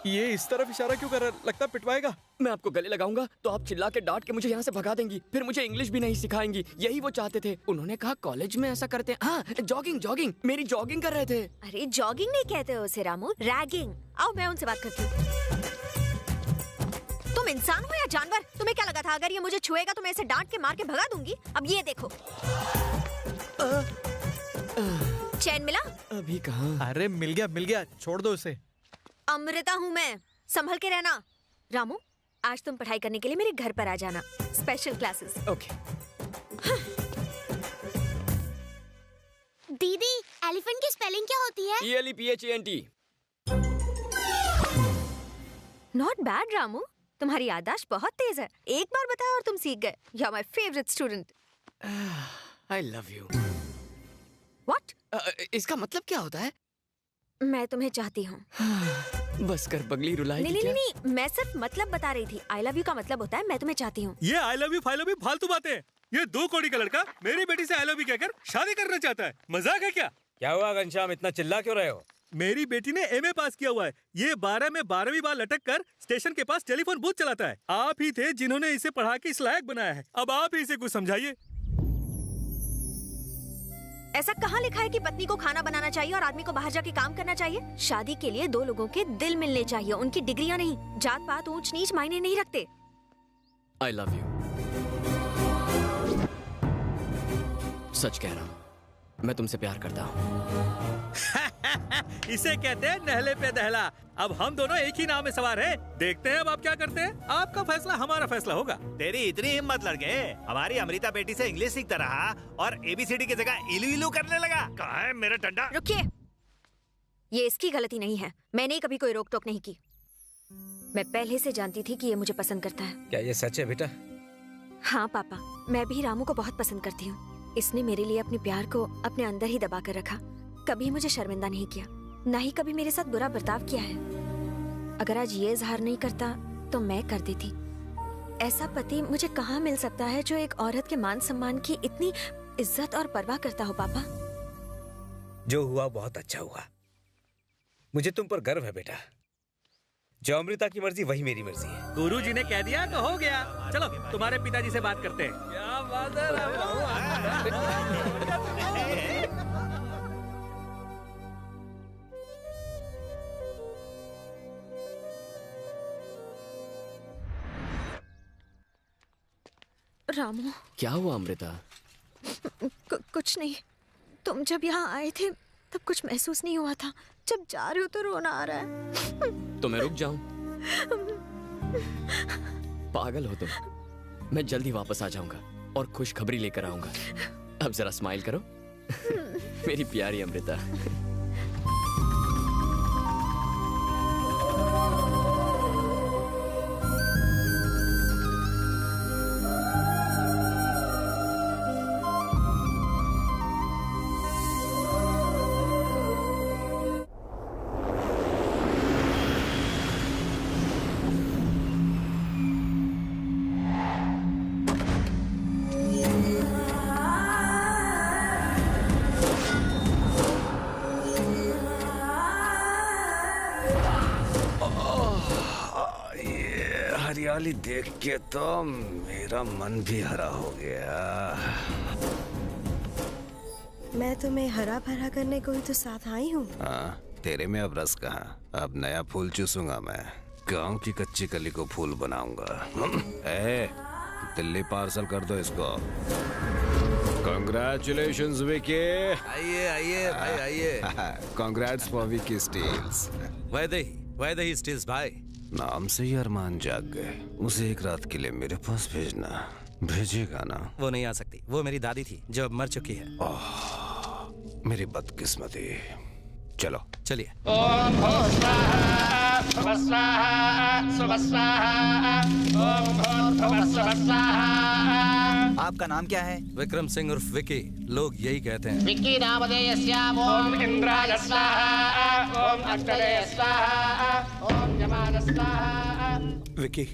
ये इस तरफ इशारा क्यों कर रहा है? लगता है पिटवाएगा। मैं आपको गले लगाऊंगा तो आप चिल्ला के डांट के मुझे यहाँ से भगा देंगी, फिर मुझे इंग्लिश भी नहीं सिखाएंगी। यही वो चाहते थे। उन्होंने कहा कॉलेज में ऐसा करते हैं। हाँ, जॉगिंग जॉगिंग, मेरी जॉगिंग कर रहे थे। अरे जॉगिंग नहीं कहते हो उसे रामू, रैगिंग। आओ मैं उनसे बात करती हूँ। तुम इंसान हो या जानवर? तुम्हें क्या लगा था अगर ये मुझे छुएगा तो मैं इसे डांट के मार के भगा दूंगी? अब ये देखो। चैन मिला? अभी कहाँ? अरे मिल गया, छोड़ दो उसे। अमृता हूँ मैं, संभल के रहना। रामू, आज तुम पढ़ाई करने के लिए मेरे घर पर आ जाना, स्पेशल क्लासेस। ओके। दीदी, एलिफेंट की स्पेलिंग क्या होती है? ELEPHANT। नॉट बैड रामू, तुम्हारी याददाश्त बहुत तेज है। एक बार बताया और तुम सीख गए। You are my favourite student. I love you। What? इसका मतलब क्या होता है? मैं तुम्हें चाहती हूँ। बस कर पगली रुलाई। नहीं, मैं सिर्फ मतलब बता रही थी। आई लव यू का मतलब होता है मैं तुम्हें चाहती हूँ। ये आई लव यू फालतू बातें। ये 2 कौड़ी का लड़का मेरी बेटी से आई लव यू कहकर शादी करना चाहता है। मजाक है क्या? क्या हुआ घनश्याम, इतना चिल्ला क्यों रहे हो? मेरी बेटी ने MA पास किया हुआ है। ये 12 में 12वीं बार लटक कर स्टेशन के पास टेलीफोन बूथ चलाता है। आप ही थे जिन्होंने इसे पढ़ा के इस लायक बनाया है। अब आप ही इसे कुछ समझाइए। ऐसा कहाँ लिखा है कि पत्नी को खाना बनाना चाहिए और आदमी को बाहर जाके काम करना चाहिए? शादी के लिए दो लोगों के दिल मिलने चाहिए, उनकी डिग्रियां नहीं। जात पात ऊंच नीच मायने नहीं रखते। I love you. सच कह रहा हूँ, मैं तुमसे प्यार करता हूँ। इसे कहते हैं नहले पे दहला। अब हम दोनों एक ही नाव में सवार हैं। देखते हैं अब आप क्या करते हैं। आपका फैसला हमारा फैसला होगा। तेरी इतनी हिम्मत लड़के, हमारी अमृता बेटी से इंग्लिश सीखता रहा और ABCD की जगह इलू इलू करने लगा। कहाँ है मेरा डंडा? रुकिए, ये इसकी गलती नहीं है। मैंने कभी कोई रोक टोक नहीं की। मैं पहले से जानती थी कि ये मुझे पसंद करता है। क्या ये सच है बेटा? हाँ पापा, मैं भी रामू को बहुत पसंद करती हूँ। इसने मेरे लिए अपने प्यार को अपने अंदर ही दबा कर रखा, कभी मुझे शर्मिंदा नहीं किया, ना ही कभी मेरे साथ बुरा बर्ताव किया है। अगर आज ये इजहार नहीं करता तो मैं कर देती। ऐसा पति मुझे कहाँ मिल सकता है जो एक औरत के मान सम्मान की इतनी इज्जत और परवाह करता हो। पापा, जो हुआ बहुत अच्छा हुआ। मुझे तुम पर गर्व है बेटा। जो अमृता की मर्जी वही मेरी मर्जी है। गुरु जी ने कह दिया तो हो गया। चलो तुम्हारे पिताजी से बात करते हैं। क्या बात है रामू। क्या हुआ अमृता? कुछ नहीं। तुम जब यहाँ आए थे तब कुछ महसूस नहीं हुआ था। जब जा रहे हो तो रोना आ रहा है। तो मैं रुक जाऊं? पागल हो तुम। मैं जल्दी वापस आ जाऊंगा और खुशखबरी लेकर आऊंगा। अब जरा स्माइल करो मेरी प्यारी अमृता। हरियाली देख के तो मेरा मन भी हरा हो गया। मैं तुम्हें हरा भरा करने को ही तो साथ आई हूँ। हाँ, तेरे में अब रस कहाँ। अब नया फूल चूसूंगा मैं। गांव की कच्ची कली को फूल बनाऊंगा। दिल्ली पार्सल कर दो इसको। Congratulations विकी। आइए आइए भाई आइए। Congrats for Vicky steels. Vaidehi steels भाई। नाम से ही अरमान जाग गए। उसे एक रात के लिए मेरे पास भेजना। भेजेगा ना? वो नहीं आ सकती। वो मेरी दादी थी जो अब मर चुकी है। मेरी बदकिस्मती। चलो चलिए। आपका नाम क्या है? विक्रम सिंह उर्फ विकी। लोग यही कहते हैं। विक्की नामधेयस्याम ओम इंद्राय स्वाहा ओम अष्टदे स्वाहा ओम यमाय स्वाहा। विकी।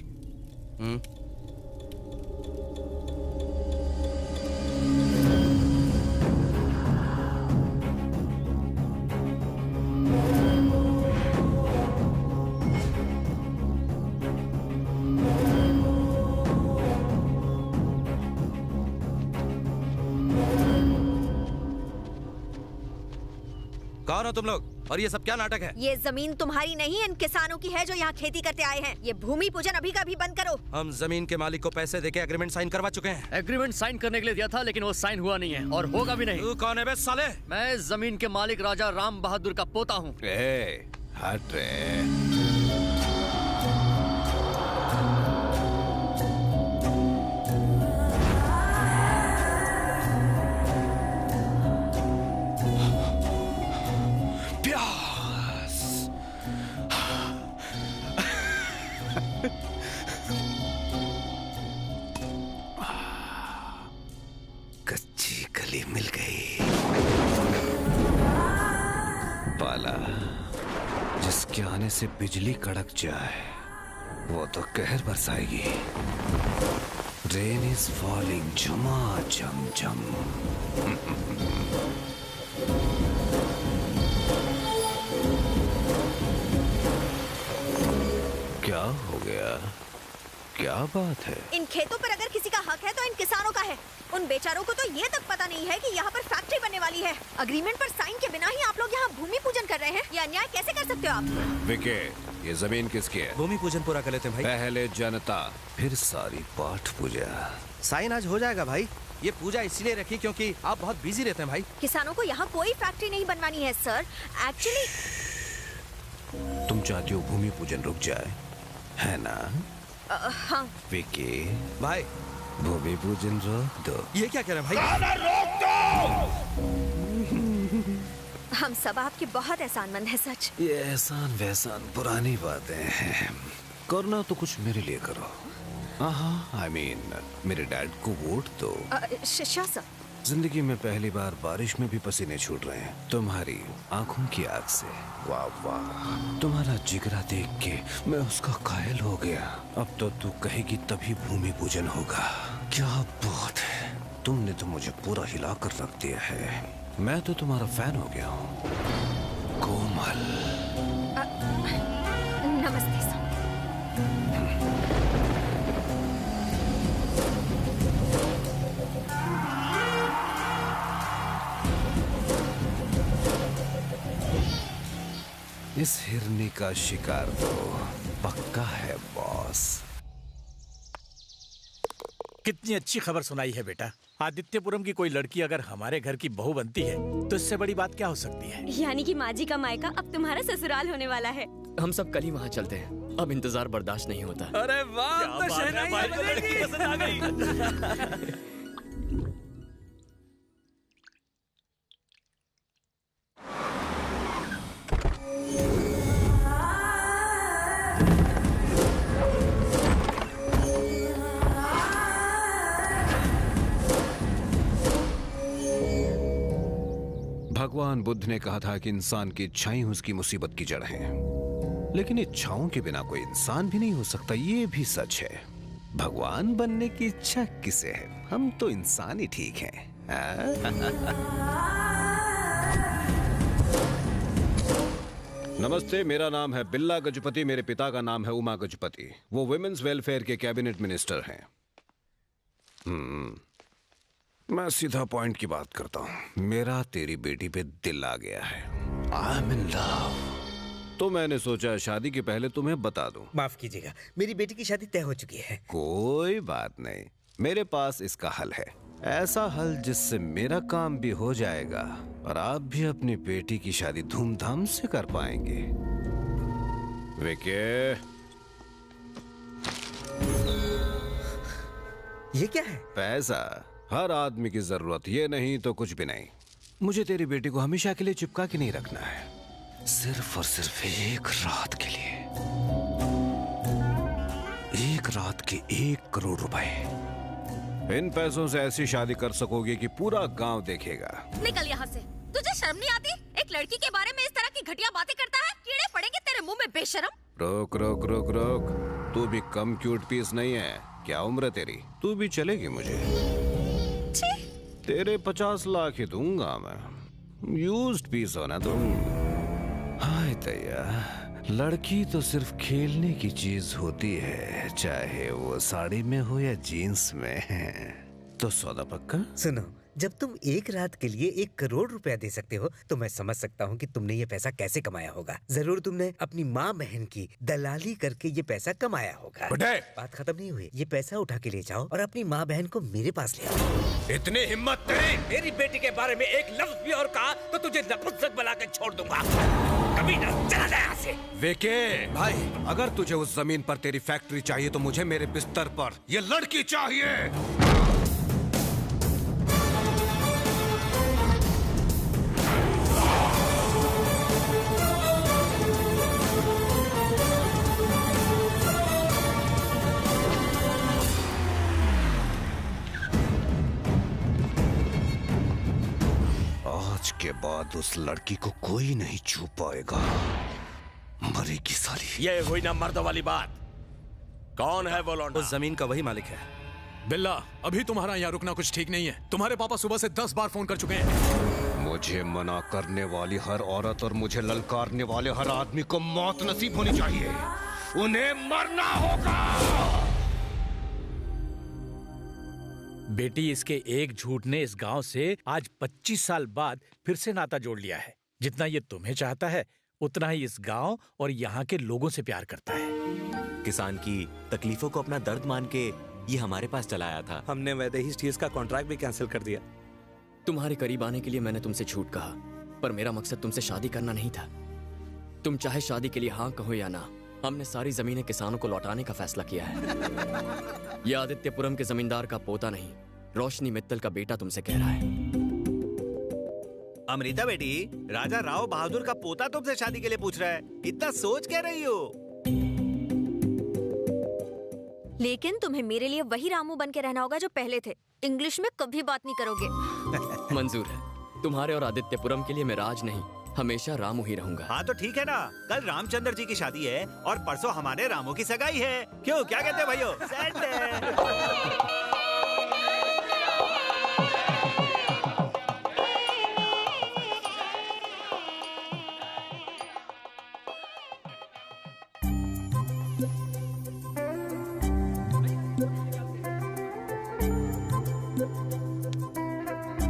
कौन हो तुम लोग और ये सब क्या नाटक है? ये जमीन तुम्हारी नहीं, इन किसानों की है जो यहाँ खेती करते आए हैं। ये भूमि पूजन अभी का अभी बंद करो। हम जमीन के मालिक को पैसे देके एग्रीमेंट साइन करवा चुके हैं। एग्रीमेंट साइन करने के लिए दिया था लेकिन वो साइन हुआ नहीं है और होगा भी नहीं। तू कौन है बे साले? मैं जमीन के मालिक राजा राम बहादुर का पोता हूँ। हट रे। कच्ची कली मिल गई। पाला, जिसके आने से बिजली कड़क जाए वो तो कहर बरसाएगी। रेन इज फॉलिंग झमा झम झम। क्या हो गया? क्या बात है? इन खेतों पर अगर किसी का हक है तो इन किसानों का है। उन बेचारों को तो ये तक पता नहीं है कि यहाँ पर फैक्ट्री बनने वाली है। अग्रीमेंट पर साइन के बिना ही आप लोग यहाँ भूमि पूजन कर रहे हैं। ये अन्याय कैसे कर सकते हो आप? विके, ये जमीन किसकी है? भूमि पूजन पूरा कर लेते हैं भाई। पहले जनता, फिर सारी पाठ पूजा। साइन आज हो जाएगा भाई। ये पूजा इसलिए रखी क्योंकि आप बहुत बिजी रहते हैं भाई। किसानों को यहाँ कोई फैक्ट्री नहीं बनवानी है सर। एक्चुअली तुम चाहती हो भूमि पूजन रुक जाए, है ना? हाँ विकी भाई, भूमि पूजन रोक दो। ये क्या कह रहे हैं भाई? रोक दो! हम सब आपके बहुत एहसानमंद हैं सच। ये एहसान वहसान पुरानी बातें हैं। करना तो कुछ मेरे लिए करो। आई मीन मेरे डैड को वोट दो। Sure sir. जिंदगी में पहली बार बारिश में भी पसीने छूट रहे हैं तुम्हारी आंखों की आग से। वाह वाह, तुम्हारा जिगरा देख के मैं उसका कायल हो गया। अब तो तू कहेगी तभी भूमि पूजन होगा। क्या बात है, तुमने तो मुझे पूरा हिला कर रख दिया है। मैं तो तुम्हारा फैन हो गया हूँ कोमल। नमस्ते सर। इस हिरनी का शिकार तो पक्का है बॉस। कितनी अच्छी खबर सुनाई है बेटा। आदित्यपुरम की कोई लड़की अगर हमारे घर की बहू बनती है तो इससे बड़ी बात क्या हो सकती है? यानी कि माँ जी का मायका अब तुम्हारा ससुराल होने वाला है। हम सब कल ही वहाँ चलते हैं, अब इंतजार बर्दाश्त नहीं होता। अरे वाह, तो शहनाई बजेगी। पसंद आ गई। भगवान बुद्ध ने कहा था कि इंसान की इच्छाएं उसकी मुसीबत की जड़ हैं। लेकिन इच्छाओं के बिना कोई इंसान भी नहीं हो सकता, ये भी सच है। भगवान बनने की इच्छा किसे है? हम तो इंसान ही ठीक हैं। नमस्ते, मेरा नाम है बिल्ला गजपति। मेरे पिता का नाम है उमा गजपति। वो वुमेन्स वेलफेयर के कैबिनेट मिनिस्टर हैं। मैं सीधा पॉइंट की बात करता हूँ। मेरा तेरी बेटी पे दिल आ गया है। I am in love. तो मैंने सोचा शादी के पहले तुम्हें बता दूं। माफ कीजिएगा, मेरी बेटी की शादी तय हो चुकी है। कोई बात नहीं, मेरे पास इसका हल है। ऐसा हल जिससे मेरा काम भी हो जाएगा और आप भी अपनी बेटी की शादी धूमधाम से कर पाएंगे। विके, ये क्या है? पैसा हर आदमी की जरूरत, ये नहीं तो कुछ भी नहीं। मुझे तेरी बेटी को हमेशा के लिए चिपका के नहीं रखना है, सिर्फ और सिर्फ एक रात के लिए। एक रात के 1 करोड़ रुपए। इन पैसों से ऐसी शादी कर सकोगे कि पूरा गांव देखेगा। निकल यहाँ से। तुझे शर्म नहीं आती? एक लड़की के बारे में इस तरह की घटिया बातें करता है? कीड़े पड़ेंगे तेरे मुंह में बेशरम। रोक रोक रोक रोक, तू भी कम क्यूट पीस नहीं है। क्या उम्र है तेरी? तू भी चलेगी मुझे? तेरे 50 लाख ही दूंगा मैं, यूज्ड पीस होना तुम। हाय तैया, लड़की तो सिर्फ खेलने की चीज होती है, चाहे वो साड़ी में हो या जीन्स में। तो सौदा पक्का? सुनो, जब तुम एक रात के लिए 1 करोड़ रुपया दे सकते हो तो मैं समझ सकता हूँ कि तुमने ये पैसा कैसे कमाया होगा। जरूर तुमने अपनी माँ बहन की दलाली करके ये पैसा कमाया होगा। बात खत्म नहीं हुई। ये पैसा उठा के ले जाओ और अपनी माँ बहन को मेरे पास ले आओ। इतनी हिम्मत तेरी? मेरी बेटी के बारे में एक लफ्ज भी और कहा तो तुझे नपुंसक बना के छोड़ दूंगा। कभी ना, चला जा यहाँ से। विके भाई, अगर तुझे उस जमीन पर तेरी फैक्ट्री चाहिए तो मुझे मेरे बिस्तर पर ये लड़की चाहिए। आज के बाद उस लड़की को कोई नहीं छू पाएगा। मरेगी साली। ये हुई ना मर्दों वाली बात। कौन है वो लौंडा? उस जमीन का वही मालिक है। बिल्ला, अभी तुम्हारा यहाँ रुकना कुछ ठीक नहीं है। तुम्हारे पापा सुबह से 10 बार फोन कर चुके हैं। मुझे मना करने वाली हर औरत और मुझे ललकारने वाले हर आदमी को मौत नसीब होनी चाहिए। उन्हें मरना होगा। बेटी, इसके एक झूठ ने इस गांव से आज 25 साल बाद फिर से नाता जोड़ लिया है। जितना ये तुम्हें चाहता है उतना ही इस गांव और यहाँ के लोगों से प्यार करता है। किसान की तकलीफों को अपना दर्द मान के ये हमारे पास चला आया था। हमने वैदेही स्टील्स का कॉन्ट्रैक्ट भी कैंसिल कर दिया। तुम्हारे करीब आने के लिए मैंने तुमसे झूठ कहा, पर मेरा मकसद तुमसे शादी करना नहीं था। तुम चाहे शादी के लिए हाँ कहो या ना, हमने सारी जमीनें किसानों को लौटाने का फैसला किया है। यह आदित्यपुरम के जमींदार का पोता नहीं, रोशनी मित्तल का बेटा तुमसे कह रहा है। अमृता बेटी, राजा राव बहादुर का पोता तुमसे शादी के लिए पूछ रहा है। इतना सोच क्या रही हो? लेकिन तुम्हें मेरे लिए वही रामू बन के रहना होगा जो पहले थे। इंग्लिश में कभी बात नहीं करोगे। मंजूर है। तुम्हारे और आदित्यपुरम के लिए मैं राज नहीं, हमेशा रामू ही रहूंगा। हाँ तो ठीक है ना, कल रामचंद्र जी की शादी है और परसों हमारे रामू की सगाई है। क्यों, क्या कहते हैं भाइयों? सेट है।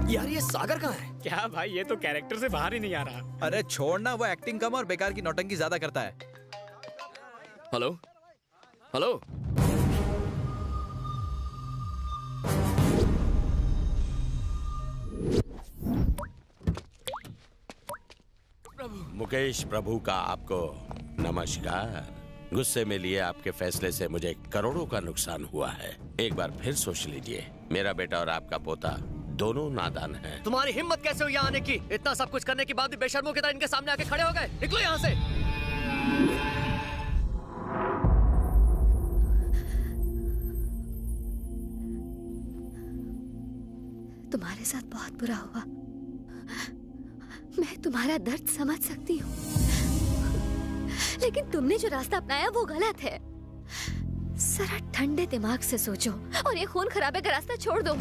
यार ये सागर कहाँ है? क्या भाई, ये तो कैरेक्टर से बाहर ही नहीं आ रहा। अरे छोड़ना, वो एक्टिंग कम और बेकार की नौटंकी ज्यादा करता है। हेलो हेलो, मुकेश प्रभु का आपको नमस्कार। गुस्से में लिए आपके फैसले से मुझे करोड़ों का नुकसान हुआ है। एक बार फिर सोच लीजिए, मेरा बेटा और आपका पोता दोनों नादान हैं। तुम्हारी हिम्मत कैसे हुई यहाँ आने की? इतना सब कुछ करने के बाद भी बेशर्मों की तरह इनके सामने आके खड़े हो गए। निकलो यहाँ से। तुम्हारे साथ बहुत बुरा हुआ। मैं तुम्हारा दर्द समझ सकती हूँ, लेकिन तुमने जो रास्ता अपनाया वो गलत है। जरा ठंडे दिमाग से सोचो और ये खून खराबे का रास्ता छोड़ दो।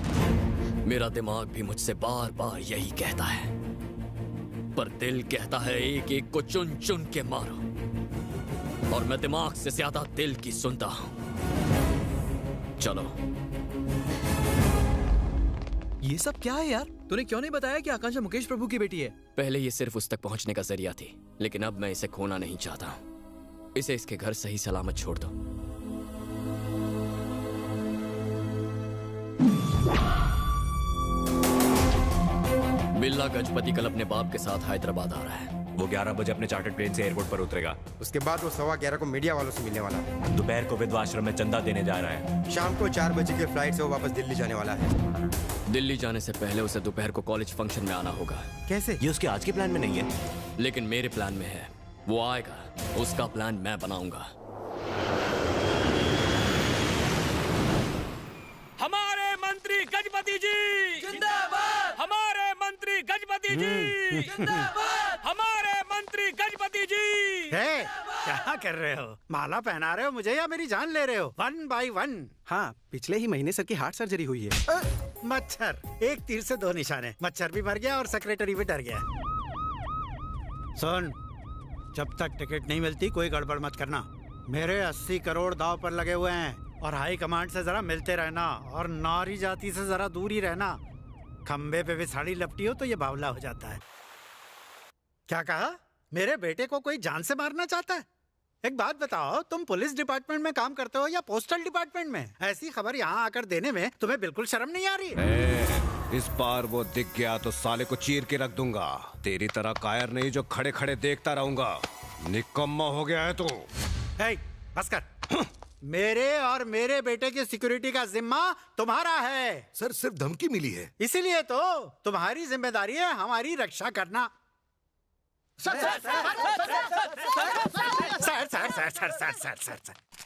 मेरा दिमाग भी मुझसे बार बार यही कहता है, पर दिल कहता है एक एक को चुन चुन के मारो, और मैं दिमाग से ज्यादा दिल की सुनता हूँ। चलो। ये सब क्या है यार? तूने क्यों नहीं बताया कि आकांक्षा मुकेश प्रभु की बेटी है? पहले ये सिर्फ उस तक पहुंचने का जरिया थी, लेकिन अब मैं इसे खोना नहीं चाहता हूँ। इसे इसके घर सही सलामत छोड़ दो। बिल्ला गजपति कल अपने बाप के साथ हैदराबाद आ रहा है। वो 11 बजे अपने चार्टर्ड प्लेन से एयरपोर्ट पर उतरेगा। उसके बाद वो 11:15 को मीडिया वालों से मिलने वाला है। दोपहर को विधवा आश्रम में चंदा देने जा रहा है। शाम को 4 बजे के फ्लाइट से वो वापस दिल्ली जाने वाला है। दिल्ली जाने से पहले उसे दोपहर को कॉलेज फंक्शन में आना होगा। कैसे? ये उसके आज के प्लान में नहीं है, लेकिन मेरे प्लान में है। वो आएगा, उसका प्लान मैं बनाऊंगा। हमारे मंत्री गजपति जी जिंदाबाद। हमारे मंत्री गजपति जी जिंदाबाद। हमारे मंत्री गजपति जी। क्या कर रहे हो? माला पहना रहे हो मुझे या मेरी जान ले रहे हो? 1 by 1। हाँ, पिछले ही महीने सर की हार्ट सर्जरी हुई है। मच्छर, एक तीर से 2 निशाने। मच्छर भी मर गया और सेक्रेटरी भी डर गया। सुन, जब तक टिकट नहीं मिलती कोई गड़बड़ मत करना। मेरे 80 करोड़ दाव पर लगे हुए हैं और हाई कमांड से जरा मिलते रहना और नारी जाति से जरा दूर ही रहना। खंबे पे भी साड़ी लपटी हो तो ये बावला हो जाता है। क्या कहा? मेरे बेटे को कोई जान से मारना चाहता है? एक बात बताओ, तुम पुलिस डिपार्टमेंट में काम करते हो या पोस्टल डिपार्टमेंट में? ऐसी खबर यहाँ आकर देने में तुम्हें बिल्कुल शर्म नहीं आ रही? इस बार वो दिख गया तो साले को चीर के रख दूंगा। तेरी तरह कायर नहीं जो खड़े खड़े देखता रहूंगा। निकम्मा हो गया है तू। बस कर। मेरे और मेरे बेटे की सिक्योरिटी का जिम्मा तुम्हारा है। सर, सिर्फ धमकी मिली है। इसीलिए तो तुम्हारी जिम्मेदारी है हमारी रक्षा करना। सर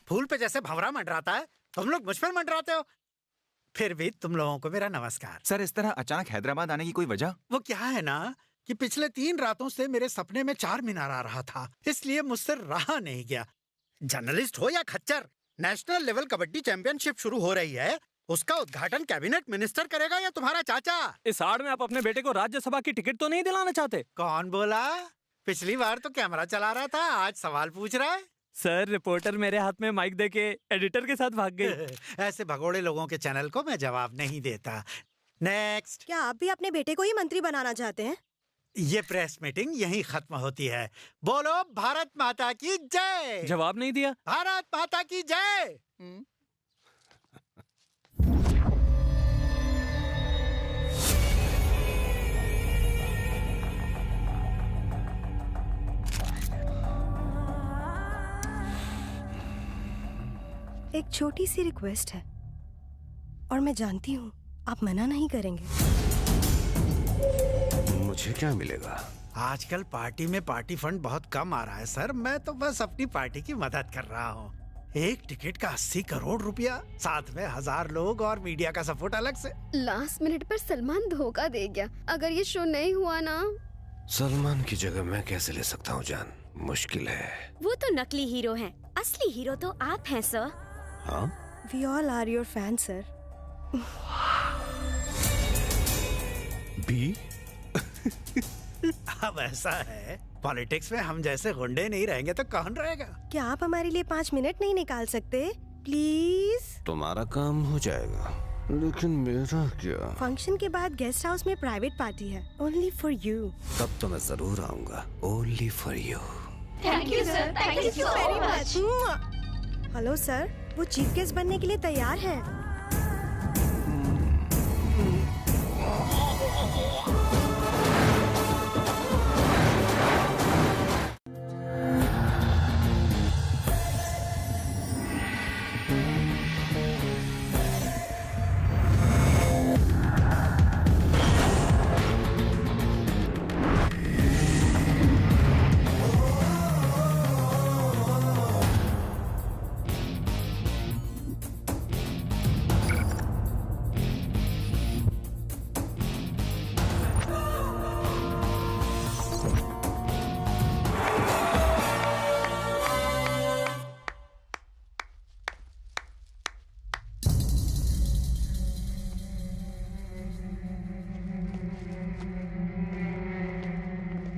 फूल पे जैसे भंवरा मंडराता है, तुम लोग मुझ पर मंडराते हो। फिर भी तुम लोगों को मेरा नमस्कार। सर, इस तरह अचानक हैदराबाद आने की कोई वजह? वो क्या है ना कि पिछले 3 रातों से मेरे सपने में 4 मीनार आ रहा था, इसलिए मुझसे रहा नहीं गया। जर्नलिस्ट हो या खच्चर, नेशनल लेवल कबड्डी चैंपियनशिप शुरू हो रही है। उसका उद्घाटन कैबिनेट मिनिस्टर करेगा या तुम्हारा चाचा? इस आड़ में आप अपने बेटे को राज्यसभा की टिकट तो नहीं दिलाना चाहते? कौन बोला? पिछली बार तो कैमरा चला रहा था, आज सवाल पूछ रहा है। सर रिपोर्टर मेरे हाथ में माइक देके एडिटर के साथ भाग गई। ऐसे भगोड़े लोगों के चैनल को मैं जवाब नहीं देता। नेक्स्ट। क्या आप भी अपने बेटे को ही मंत्री बनाना चाहते हैं? ये प्रेस मीटिंग यहीं खत्म होती है। बोलो भारत माता की जय। जवाब नहीं दिया। भारत माता की जय। एक छोटी सी रिक्वेस्ट है और मैं जानती हूँ आप मना नहीं करेंगे। मुझे क्या मिलेगा? आजकल पार्टी में पार्टी फंड बहुत कम आ रहा है सर। मैं तो बस अपनी पार्टी की मदद कर रहा हूँ। एक टिकट का 80 करोड़ रुपया, साथ में 1000 लोग और मीडिया का सपोर्ट अलग से। लास्ट मिनट पर सलमान धोखा दे गया। अगर ये शो नहीं हुआ ना। सलमान की जगह मैं कैसे ले सकता हूँ जान? मुश्किल है। वो तो नकली हीरो हैं, असली हीरो तो आप हैं सर। हाँ? We all are your fans, sir. बी? अब ऐसा है, पॉलिटिक्स में हम जैसे गुंडे नहीं रहेंगे तो कौन रहेगा? क्या आप हमारे लिए 5 मिनट नहीं निकाल सकते? प्लीज। तुम्हारा काम हो जाएगा, लेकिन मेरा क्या? फंक्शन के बाद गेस्ट हाउस में प्राइवेट पार्टी है, ओनली फॉर यू। तब तो मैं जरूर आऊंगा, only for you. Thank you sir, thank you so very much. Hello sir, वो चीफ गेस्ट बनने के लिए तैयार है।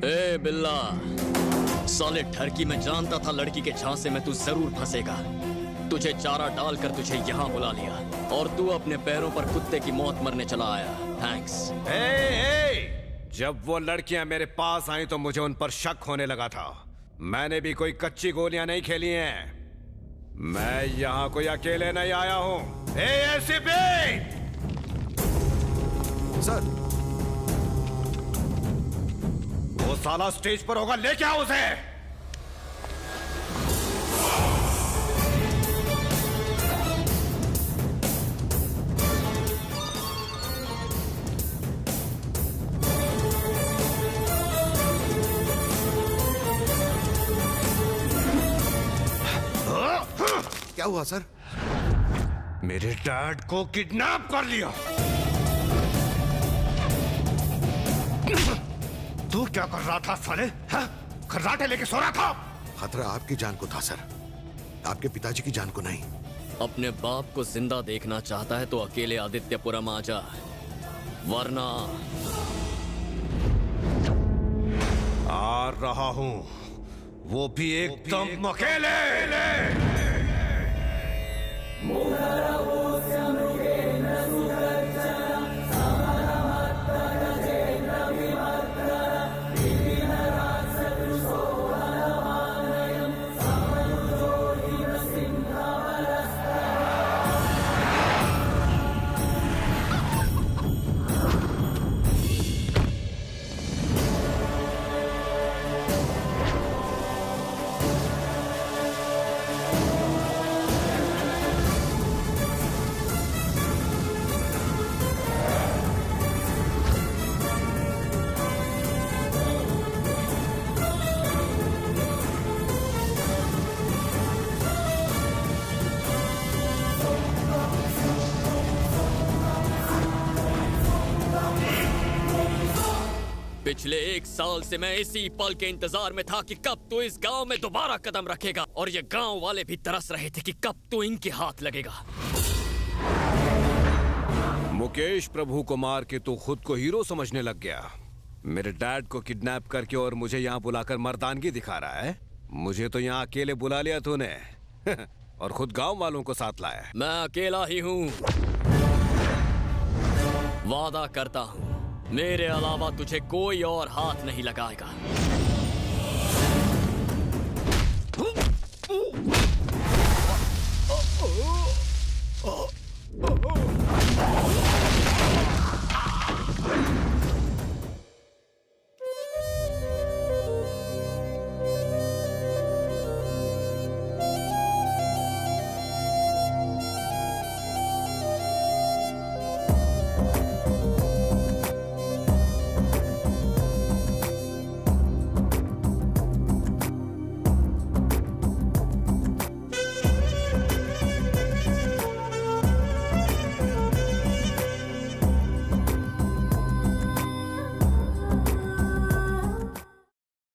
ए बिल्ला, साले ठरकी में जानता था लड़की के झांसे में तू जरूर फंसेगा। तुझे चारा डालकर तुझे यहाँ बुला लिया और तू अपने पैरों पर कुत्ते की मौत मरने चला आया। थैंक्स। जब वो लड़कियां मेरे पास आई तो मुझे उन पर शक होने लगा था। मैंने भी कोई कच्ची गोलियां नहीं खेली हैं। मैं यहाँ कोई अकेले नहीं आया हूँ। एसीपी! सर, वो साला स्टेज पर होगा, लेके आओ उसे। क्या हुआ सर? मेरे डैड को किडनैप कर लिया। तू क्या कर रहा था साले? खर्राटे लेके सो रहा था? खतरा आपकी जान को था सर, आपके पिताजी की जान को नहीं। अपने बाप को जिंदा देखना चाहता है तो अकेले आदित्यपुरम आ जा, वरना आ रहा हूं, वो भी एकदम अकेले। पिछले 1 साल से मैं इसी पल के इंतजार में था कि कब तू इस गांव में दोबारा कदम रखेगा, और ये गांव वाले भी तरस रहे थे कि कब तू इनके हाथ लगेगा। मुकेश प्रभु को मार के तू खुद को हीरो समझने लग गया। मेरे डैड को किडनैप करके और मुझे यहाँ बुलाकर मर्दानगी दिखा रहा है। मुझे तो यहाँ अकेले बुला लिया तूने और खुद गांव वालों को साथ लाया। मैं अकेला ही हूँ। वादा करता हूँ मेरे अलावा तुझे कोई और हाथ नहीं लगाएगा।